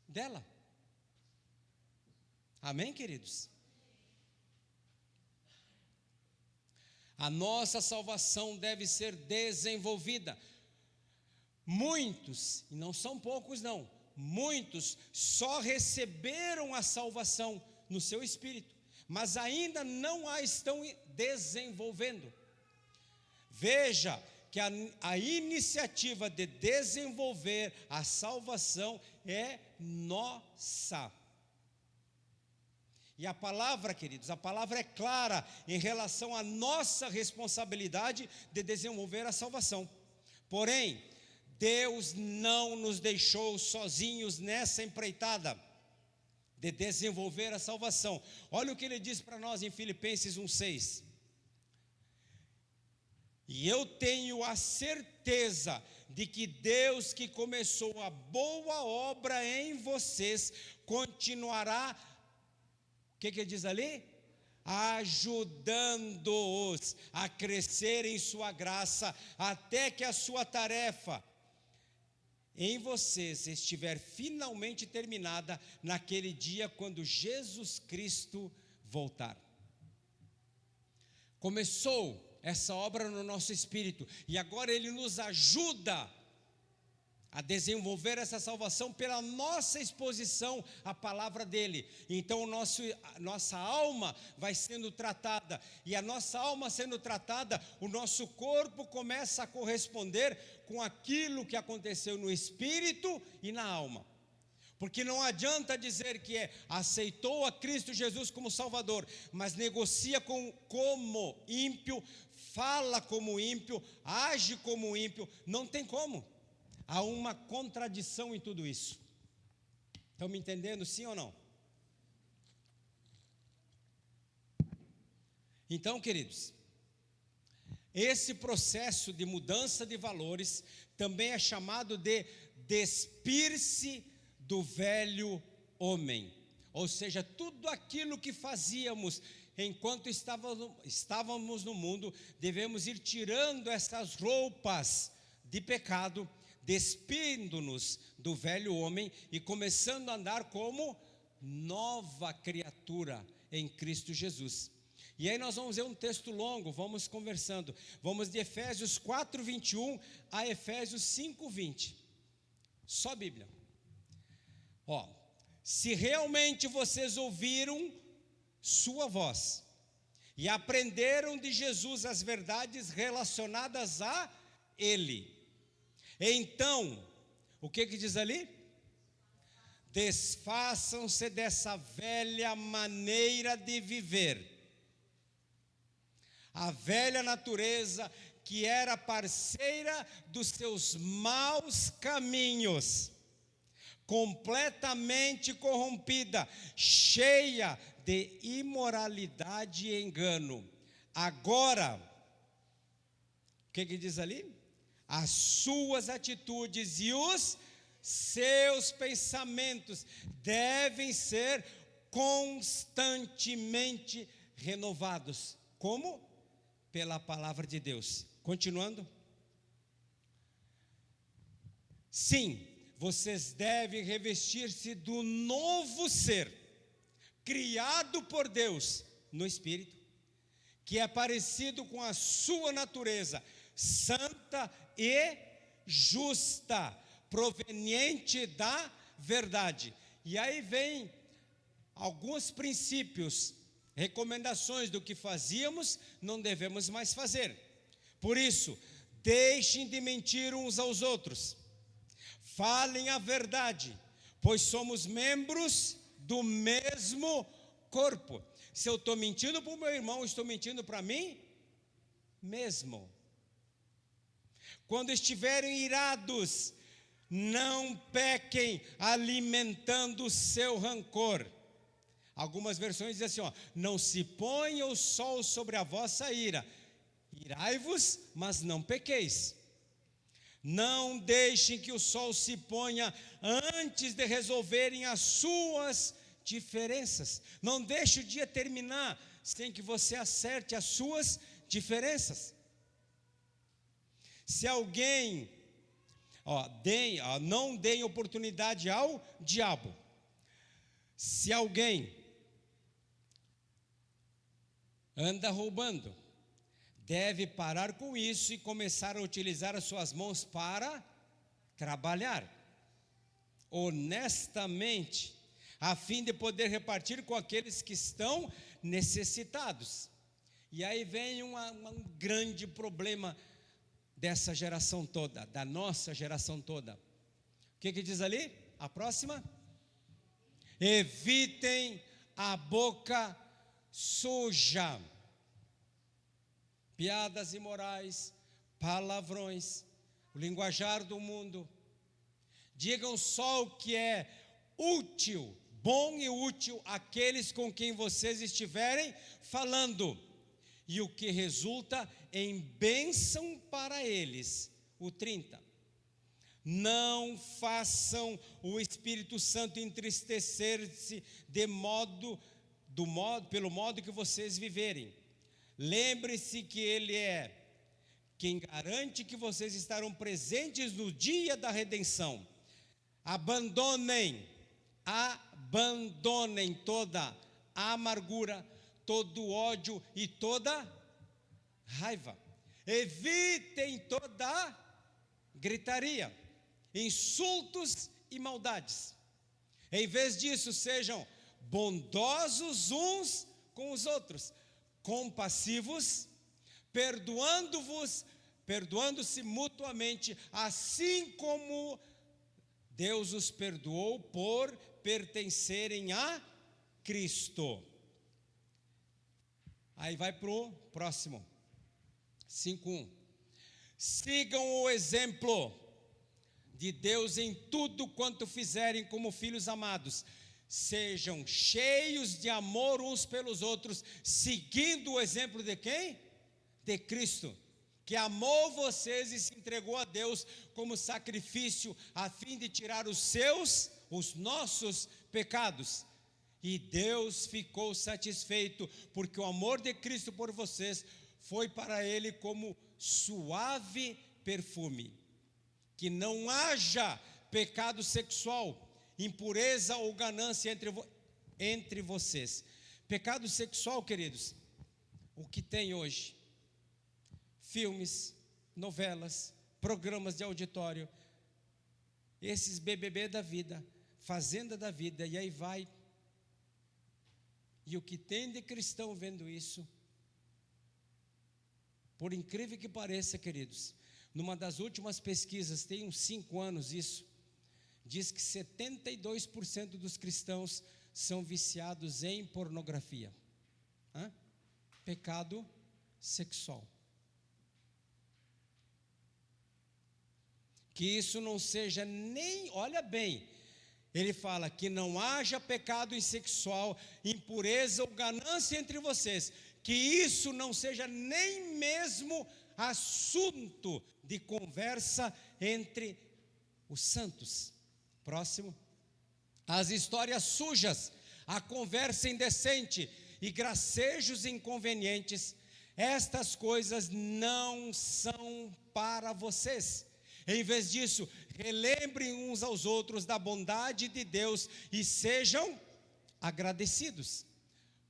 dela. Amém, queridos? A nossa salvação deve ser desenvolvida. Muitos, e não são poucos não, muitos só receberam a salvação no seu espírito, mas ainda não a estão desenvolvendo. Veja que a iniciativa de desenvolver a salvação é nossa. E a palavra, queridos, a palavra é clara em relação à nossa responsabilidade de desenvolver a salvação. Porém, Deus não nos deixou sozinhos nessa empreitada de desenvolver a salvação. Olha o que ele diz para nós em Filipenses 1:6. E eu tenho a certeza de que Deus que começou a boa obra em vocês, continuará, o que ele diz ali? Ajudando-os a crescer em sua graça, até que a sua tarefa em vocês estiver finalmente terminada naquele dia quando Jesus Cristo voltar. Começou essa obra no nosso espírito, e agora Ele nos ajuda a desenvolver essa salvação pela nossa exposição à palavra dEle. Então nossa alma vai sendo tratada, e a nossa alma sendo tratada, o nosso corpo começa a corresponder com aquilo que aconteceu no espírito e na alma. Porque não adianta dizer que aceitou a Cristo Jesus como Salvador, mas negocia como ímpio, fala como ímpio, age como ímpio. Não tem como. Há uma contradição em tudo isso. Estão me entendendo, sim ou não? Então, queridos, esse processo de mudança de valores também é chamado de despir-se do velho homem. Ou seja, tudo aquilo que fazíamos enquanto estávamos no mundo, devemos ir tirando essas roupas de pecado, despindo-nos do velho homem e começando a andar como nova criatura em Cristo Jesus. E aí nós vamos ver um texto longo, vamos conversando. Vamos de Efésios 4:21 a Efésios 5:20. Só Bíblia. Se realmente vocês ouviram sua voz e aprenderam de Jesus as verdades relacionadas a Ele, então, o que diz ali? Desfaçam-se dessa velha maneira de viver. A velha natureza que era parceira dos seus maus caminhos, completamente corrompida, cheia de imoralidade e engano. Agora, o que diz ali? As suas atitudes e os seus pensamentos devem ser constantemente renovados. Como? Pela palavra de Deus. Continuando. Sim, vocês devem revestir-se do novo ser, criado por Deus no Espírito, que é parecido com a sua natureza, santa e justa, proveniente da verdade. E aí vem alguns princípios, recomendações do que fazíamos, não devemos mais fazer. Por isso, deixem de mentir uns aos outros, falem a verdade, pois somos membros do mesmo corpo. Se eu estou mentindo para o meu irmão, estou mentindo para mim mesmo. Quando estiverem irados, não pequem alimentando o seu rancor. Algumas versões dizem assim, não se ponha o sol sobre a vossa ira. Irai-vos, mas não pequeis. Não deixem que o sol se ponha antes de resolverem as suas diferenças. Não deixe o dia terminar sem que você acerte as suas diferenças. Se alguém, não deem oportunidade ao diabo. Se alguém anda roubando, deve parar com isso e começar a utilizar as suas mãos para trabalhar honestamente, a fim de poder repartir com aqueles que estão necessitados. E aí vem um grande problema dessa geração toda, da nossa geração toda. O que diz ali? A próxima? Evitem a boca suja. Piadas imorais, palavrões, o linguajar do mundo. Digam só o que é útil, bom e útil àqueles com quem vocês estiverem falando, e o que resulta em bênção para eles. O 30. Não façam o Espírito Santo entristecer-se pelo modo que vocês viverem. Lembre-se que Ele é quem garante que vocês estarão presentes no dia da redenção. Abandonem toda a amargura, todo ódio e toda raiva. Evitem toda gritaria, insultos e maldades. Em vez disso, sejam bondosos uns com os outros, compassivos, perdoando-se mutuamente, assim como Deus os perdoou por pertencerem a Cristo. Aí vai para o próximo, 5:1. Sigam o exemplo de Deus em tudo quanto fizerem como filhos amados. Sejam cheios de amor uns pelos outros, seguindo o exemplo de quem? De Cristo, que amou vocês e se entregou a Deus como sacrifício, a fim de tirar os nossos pecados. E Deus ficou satisfeito, porque o amor de Cristo por vocês foi para Ele como suave perfume. Que não haja pecado sexual, impureza ou ganância entre vocês. Pecado sexual, queridos, o que tem hoje? Filmes, novelas, programas de auditório, esses BBB da vida, Fazenda da vida, e aí vai. E o que tem de cristão vendo isso? Por incrível que pareça, queridos, numa das últimas pesquisas, tem uns 5 anos isso, diz que 72% dos cristãos são viciados em pornografia. Pecado sexual. Que isso não seja nem, olha bem, ele fala que não haja pecado sexual, impureza ou ganância entre vocês, que isso não seja nem mesmo assunto de conversa entre os santos. Próximo. As histórias sujas, a conversa indecente e gracejos inconvenientes, estas coisas não são para vocês. Em vez disso, relembrem uns aos outros da bondade de Deus e sejam agradecidos.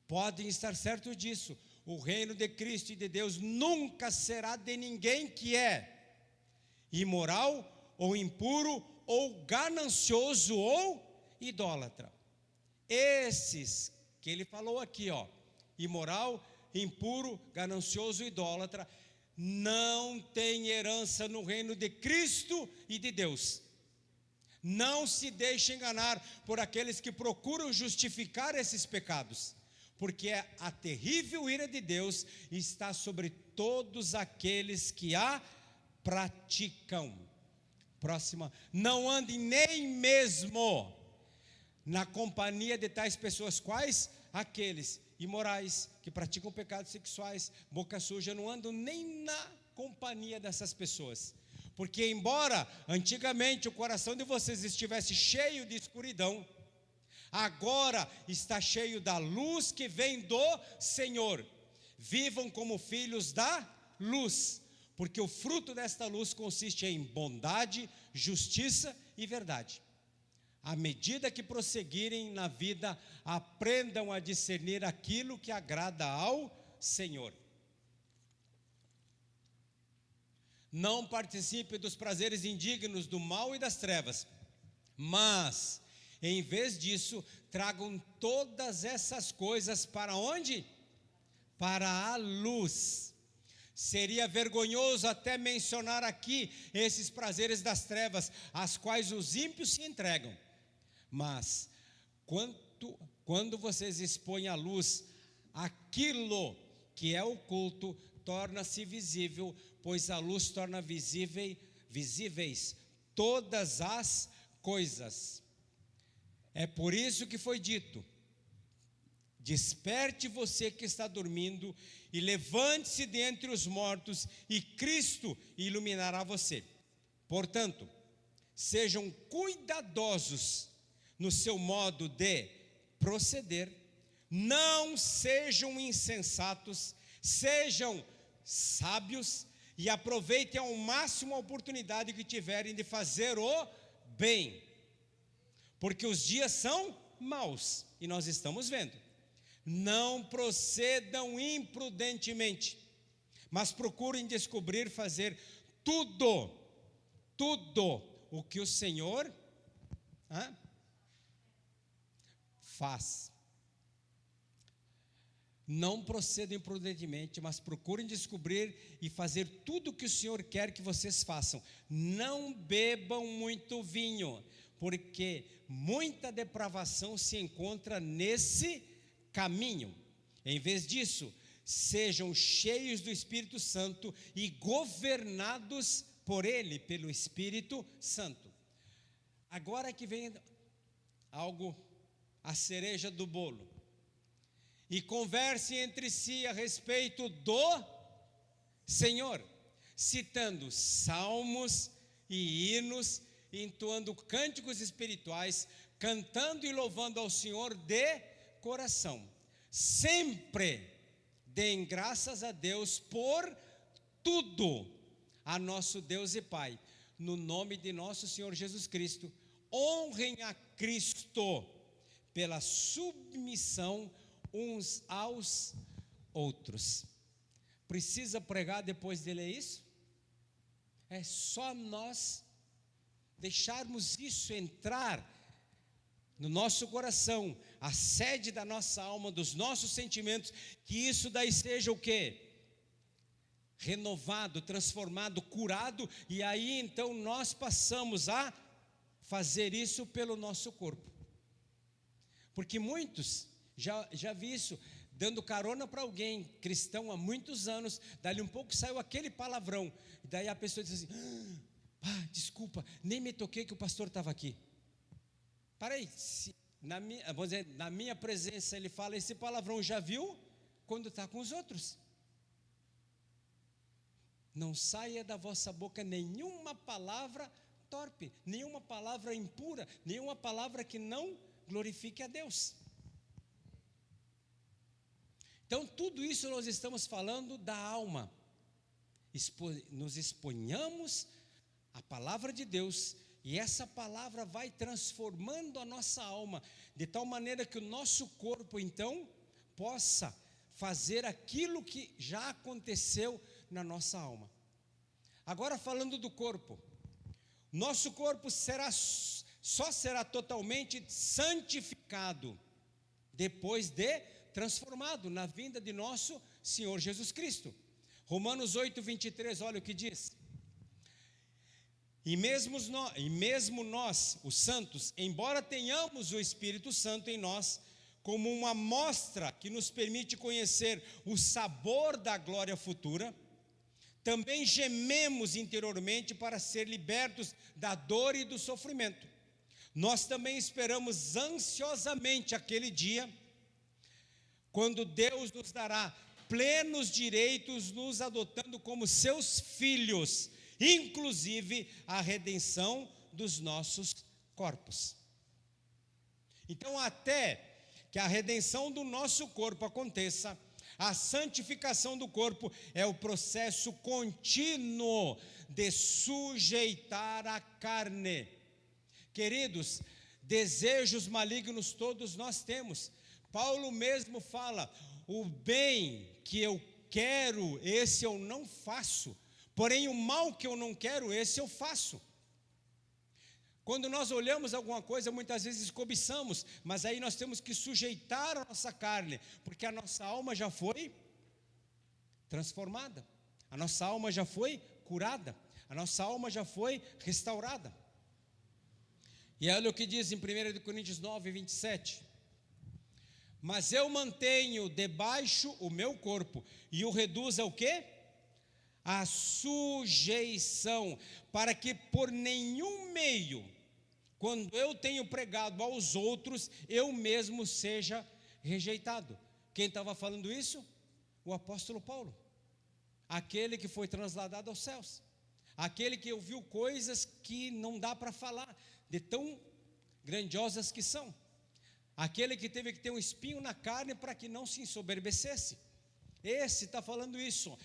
Podem estar certos disso. O reino de Cristo e de Deus nunca será de ninguém que é imoral ou impuro ou ganancioso ou idólatra. Esses que ele falou aqui, imoral, impuro, ganancioso, idólatra, não tem herança no reino de Cristo e de Deus. Não se deixe enganar por aqueles que procuram justificar esses pecados, porque a terrível ira de Deus está sobre todos aqueles que a praticam. Próxima. Não ande nem mesmo na companhia de tais pessoas. Quais? Aqueles imorais, que praticam pecados sexuais, boca suja. Não andam nem na companhia dessas pessoas, porque embora antigamente o coração de vocês estivesse cheio de escuridão, agora está cheio da luz que vem do Senhor. Vivam como filhos da luz, porque o fruto desta luz consiste em bondade, justiça e verdade. À medida que prosseguirem na vida, aprendam a discernir aquilo que agrada ao Senhor. Não participe dos prazeres indignos do mal e das trevas, mas, em vez disso, tragam todas essas coisas para onde? Para a luz. Seria vergonhoso até mencionar aqui esses prazeres das trevas, às quais os ímpios se entregam. Mas, quando vocês expõem à luz aquilo que é oculto, torna-se visível, pois a luz torna visíveis todas as coisas. É por isso que foi dito: desperte você que está dormindo e levante-se dentre os mortos, e Cristo iluminará você. Portanto, sejam cuidadosos no seu modo de proceder, não sejam insensatos, sejam sábios e aproveitem ao máximo a oportunidade que tiverem de fazer o bem, porque os dias são maus e nós estamos vendo. Não procedam imprudentemente, mas procurem descobrir fazer tudo o que o Senhor faz. Não procedam imprudentemente, mas procurem descobrir e fazer tudo o que o Senhor quer que vocês façam. Não bebam muito vinho, porque muita depravação se encontra nesse caminho. Em vez disso, sejam cheios do Espírito Santo e governados por Ele, pelo Espírito Santo. Agora que vem algo, a cereja do bolo. E conversem entre si a respeito do Senhor, citando salmos e hinos, entoando cânticos espirituais, cantando e louvando ao Senhor de coração. Sempre deem graças a Deus por tudo, a nosso Deus e Pai, no nome de nosso Senhor Jesus Cristo. Honrem a Cristo pela submissão uns aos outros. Precisa pregar depois de ler isso? É só nós deixarmos isso entrar no nosso coração, a sede da nossa alma, dos nossos sentimentos, que isso daí seja o quê? Renovado, transformado, curado, e aí então nós passamos a fazer isso pelo nosso corpo. Porque muitos, já vi isso, dando carona para alguém cristão há muitos anos, dali um pouco saiu aquele palavrão, e daí a pessoa diz assim: desculpa, nem me toquei que o pastor estava aqui. Para aí, na minha presença ele fala esse palavrão, já viu quando está com os outros? Não saia da vossa boca nenhuma palavra torpe, nenhuma palavra impura, nenhuma palavra que não glorifique a Deus. Então tudo isso nós estamos falando da alma. Nos exponhamos a palavra de Deus, e essa palavra vai transformando a nossa alma, de tal maneira que o nosso corpo, então, possa fazer aquilo que já aconteceu na nossa alma. Agora, falando do corpo, nosso corpo só será totalmente santificado depois de transformado na vinda de nosso Senhor Jesus Cristo. Romanos 8, 23, olha o que diz. E mesmo nós, os santos, embora tenhamos o Espírito Santo em nós, como uma amostra que nos permite conhecer o sabor da glória futura, também gememos interiormente para ser libertos da dor e do sofrimento. Nós também esperamos ansiosamente aquele dia, quando Deus nos dará plenos direitos, nos adotando como seus filhos, inclusive a redenção dos nossos corpos. Então, até que a redenção do nosso corpo aconteça, a santificação do corpo é o processo contínuo de sujeitar a carne. Queridos, desejos malignos todos nós temos. Paulo mesmo fala, o bem que eu quero, esse eu não faço, porém o mal que eu não quero, esse eu faço. Quando nós olhamos alguma coisa, muitas vezes cobiçamos, mas aí nós temos que sujeitar a nossa carne, porque a nossa alma já foi transformada, a nossa alma já foi curada, a nossa alma já foi restaurada. E olha o que diz em 1 Coríntios 9, 27. Mas eu mantenho debaixo o meu corpo e o reduzo ao quê? A sujeição, para que por nenhum meio, quando eu tenho pregado aos outros, eu mesmo seja rejeitado. Quem estava falando isso? O apóstolo Paulo, aquele que foi trasladado aos céus, aquele que ouviu coisas que não dá para falar, de tão grandiosas que são, aquele que teve que ter um espinho na carne para que não se ensoberbecesse. Esse está falando isso,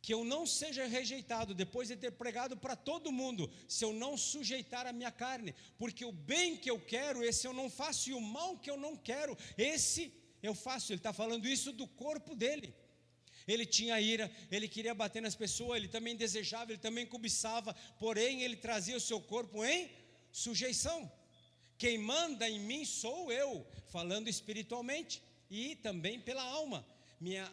que eu não seja rejeitado depois de ter pregado para todo mundo, se eu não sujeitar a minha carne, porque o bem que eu quero, esse eu não faço, e o mal que eu não quero, esse eu faço. Ele está falando isso do corpo dele. Ele tinha ira, ele queria bater nas pessoas, ele também desejava, ele também cobiçava, porém ele trazia o seu corpo em sujeição. Quem manda em mim sou eu, falando espiritualmente e também pela alma.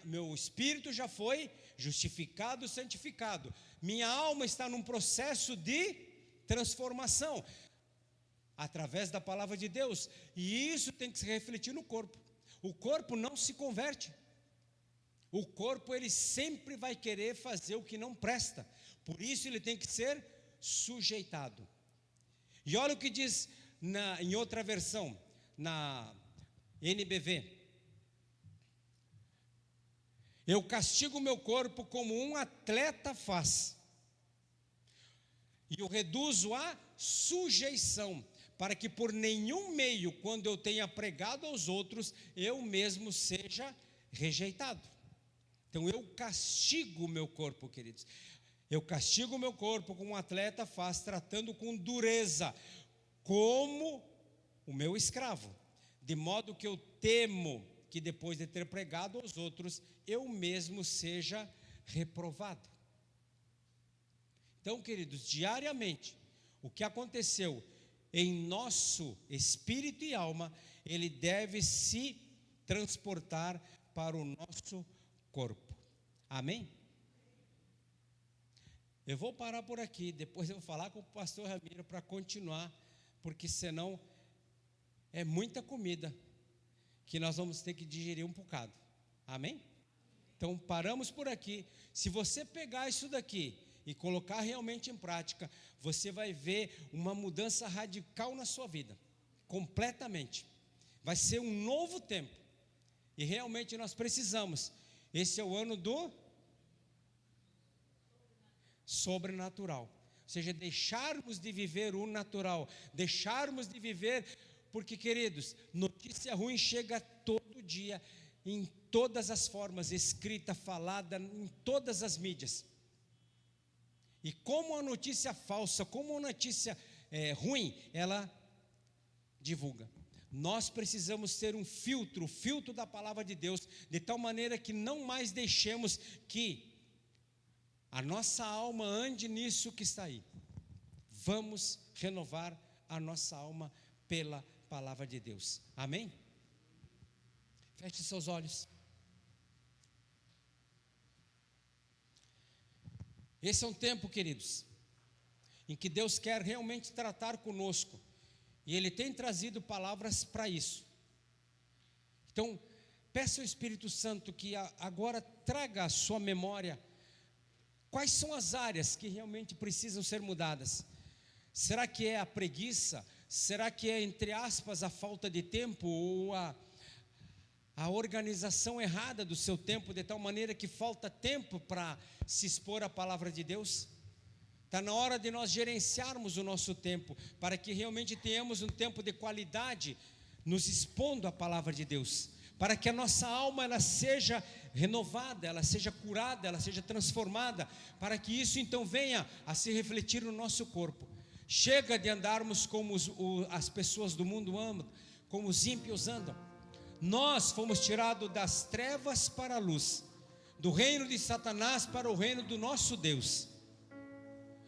Meu espírito já foi justificado, santificado. Minha alma está num processo de transformação através da palavra de Deus, e isso tem que se refletir no corpo. O corpo não se converte. O corpo, ele sempre vai querer fazer o que não presta. Por isso ele tem que ser sujeitado. E olha o que diz em outra versão, na NBV. Eu castigo o meu corpo como um atleta faz, e o reduzo à sujeição, para que por nenhum meio, quando eu tenha pregado aos outros, eu mesmo seja rejeitado. Então eu castigo o meu corpo, queridos. Eu castigo o meu corpo como um atleta faz, tratando com dureza, como o meu escravo, de modo que eu temo que depois de ter pregado aos outros, eu mesmo seja reprovado. Então, queridos, diariamente, o que aconteceu em nosso espírito e alma, ele deve se transportar para o nosso corpo. Amém? Eu vou parar por aqui, depois eu vou falar com o pastor Ramiro para continuar, porque senão é muita comida que nós vamos ter que digerir um bocado. Amém? Então paramos por aqui. Se você pegar isso daqui e colocar realmente em prática, você vai ver uma mudança radical na sua vida, completamente. Vai ser um novo tempo, e realmente nós precisamos. Esse é o ano do sobrenatural, ou seja, deixarmos de viver o natural, deixarmos de viver, porque, queridos, notícia ruim chega todo dia, em todas as formas, escrita, falada, em todas as mídias. E como a notícia falsa, como a notícia ruim, ela divulga. Nós precisamos ser um filtro, o filtro da palavra de Deus, de tal maneira que não mais deixemos que a nossa alma ande nisso que está aí. Vamos renovar a nossa alma pela palavra de Deus. Amém? Feche seus olhos. Esse é um tempo, queridos, em que Deus quer realmente tratar conosco. E Ele tem trazido palavras para isso. Então, peça ao Espírito Santo que agora traga à sua memória quais são as áreas que realmente precisam ser mudadas. Será que é a preguiça? Será que é, entre aspas, a falta de tempo? Ou a organização errada do seu tempo, de tal maneira que falta tempo para se expor à palavra de Deus? Está na hora de nós gerenciarmos o nosso tempo, para que realmente tenhamos um tempo de qualidade, nos expondo à palavra de Deus, para que a nossa alma ela seja renovada, ela seja curada, ela seja transformada, para que isso então venha a se refletir no nosso corpo. Chega de andarmos como as pessoas do mundo andam, como os ímpios andam. Nós fomos tirados das trevas para a luz, do reino de Satanás para o reino do nosso Deus.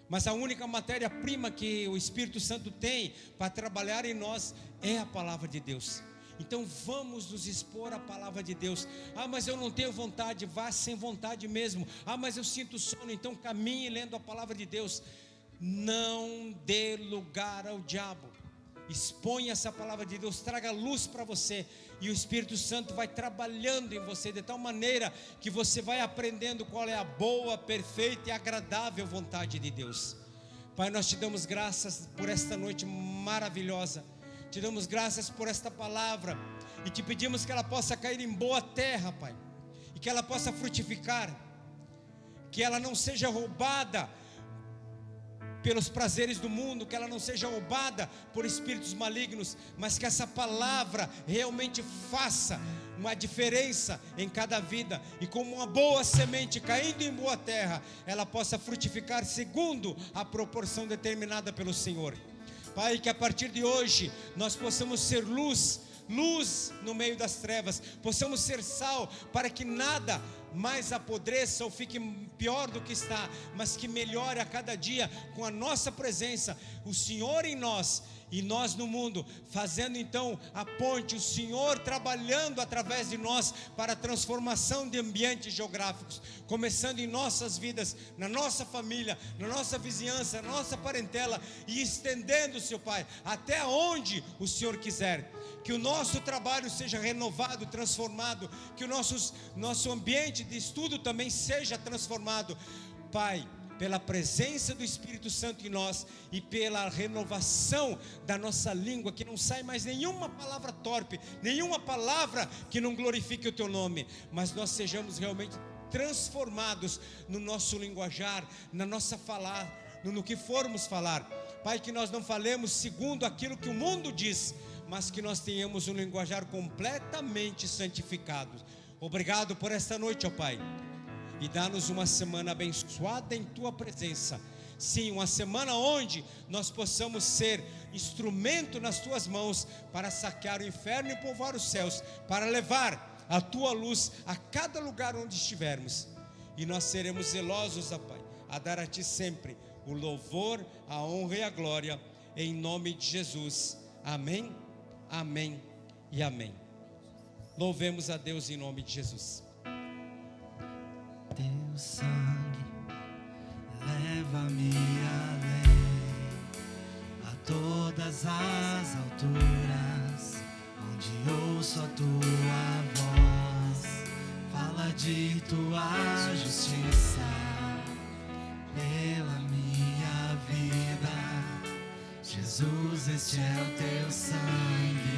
Mas a única matéria-prima que o Espírito Santo tem para trabalhar em nós é a palavra de Deus. Então vamos nos expor à palavra de Deus. Ah, mas eu não tenho vontade. Vá sem vontade mesmo. Ah, mas eu sinto sono. Então caminhe lendo a palavra de Deus. Não dê lugar ao diabo. Exponha essa palavra de Deus, traga luz para você, e o Espírito Santo vai trabalhando em você de tal maneira que você vai aprendendo qual é a boa, perfeita e agradável vontade de Deus. Pai, nós te damos graças por esta noite maravilhosa, te damos graças por esta palavra, e te pedimos que ela possa cair em boa terra, Pai, e que ela possa frutificar, que ela não seja roubada pelos prazeres do mundo, que ela não seja roubada por espíritos malignos, mas que essa palavra realmente faça uma diferença em cada vida, e como uma boa semente caindo em boa terra, ela possa frutificar segundo a proporção determinada pelo Senhor. Pai, que a partir de hoje nós possamos ser luz no meio das trevas, possamos ser sal, para que nada mais apodreça ou fique pior do que está, mas que melhore a cada dia com a nossa presença, o Senhor em nós e nós no mundo, fazendo então a ponte, o Senhor trabalhando através de nós para a transformação de ambientes geográficos, começando em nossas vidas, na nossa família, na nossa vizinhança, na nossa parentela, e estendendo, seu Pai, até onde o Senhor quiser. Que o nosso trabalho seja renovado, transformado, que o nosso ambiente de estudo também seja transformado, Pai, pela presença do Espírito Santo em nós e pela renovação da nossa língua, que não sai mais nenhuma palavra torpe, nenhuma palavra que não glorifique o Teu nome, mas nós sejamos realmente transformados no nosso linguajar, na nossa falar, no que formos falar. Pai, que nós não falemos segundo aquilo que o mundo diz, mas que nós tenhamos um linguajar completamente santificado. Obrigado por esta noite, ó Pai, e dá-nos uma semana abençoada em Tua presença. Sim, uma semana onde nós possamos ser instrumento nas Tuas mãos para saquear o inferno e povoar os céus, para levar a Tua luz a cada lugar onde estivermos. E nós seremos zelosos, ó Pai, a dar a Ti sempre o louvor, a honra e a glória, em nome de Jesus. Amém, amém e amém. Louvemos a Deus em nome de Jesus. Teu sangue leva-me além, a todas as alturas, onde ouço a Tua voz, fala de Tua justiça pela minha vida. Jesus, este é o Teu sangue.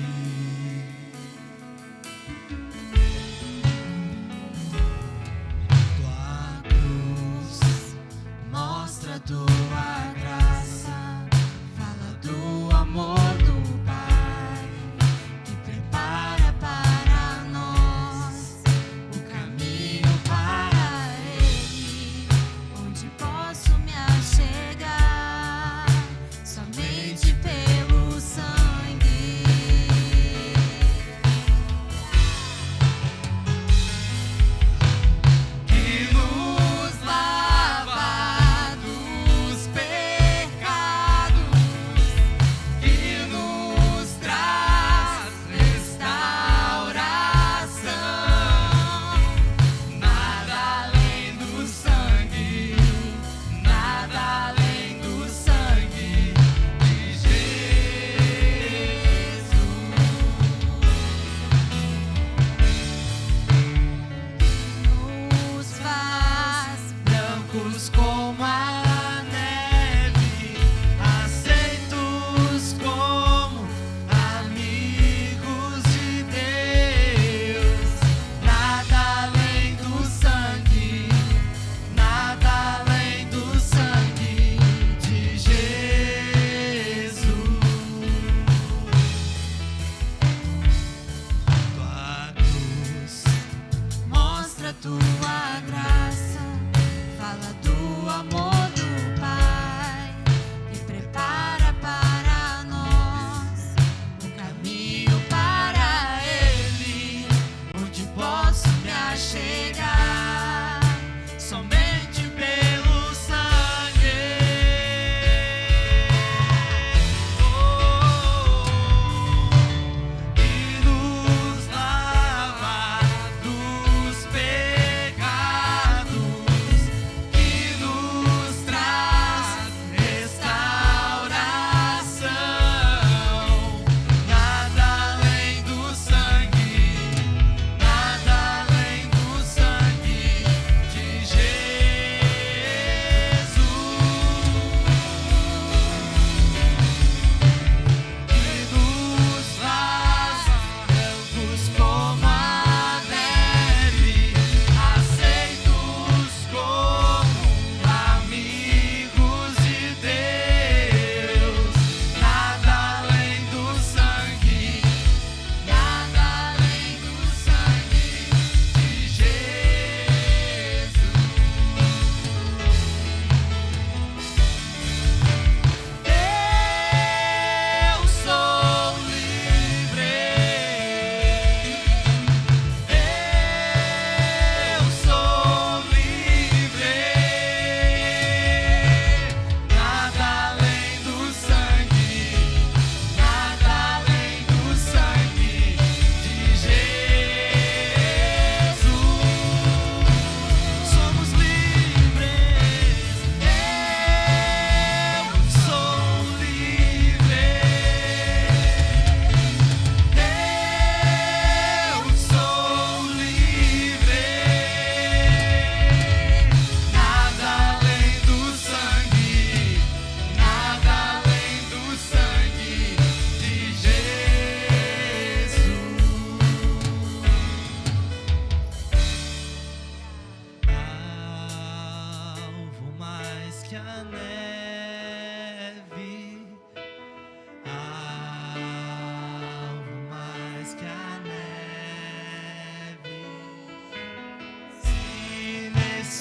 Tua graça fala do amor do Pai, que prepara para nós o caminho para Ele, onde posso me achar.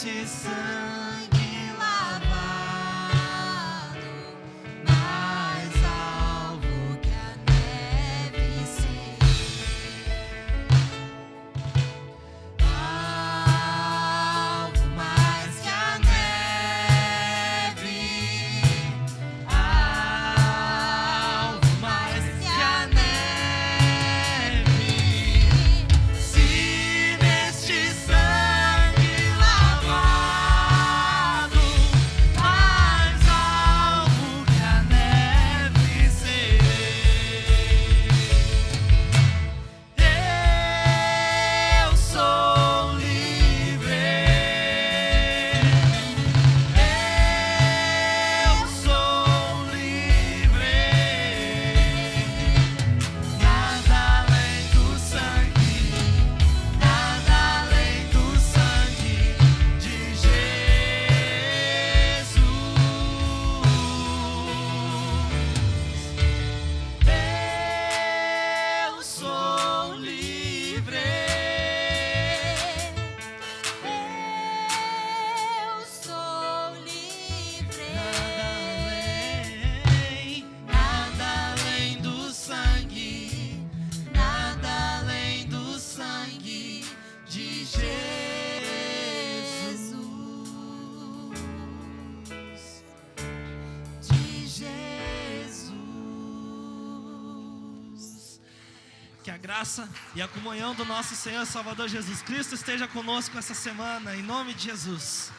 neste sangue lavado, mais alvo que a neve serei. Alvo mais que a neve, alvo mais que a neve. Se neste sangue lavado, mais alvo que a neve serei. Eu sou livre. Eu sou livre. Nada além do sangue, nada além do sangue de Jesus. Eu sou livre. Eu sou livre. Nada além do sangue, nada além do sangue de Jesus. De Jesus. Que a graça e a comunhão do nosso Senhor e Salvador Jesus Cristo esteja conosco essa semana, em nome de Jesus.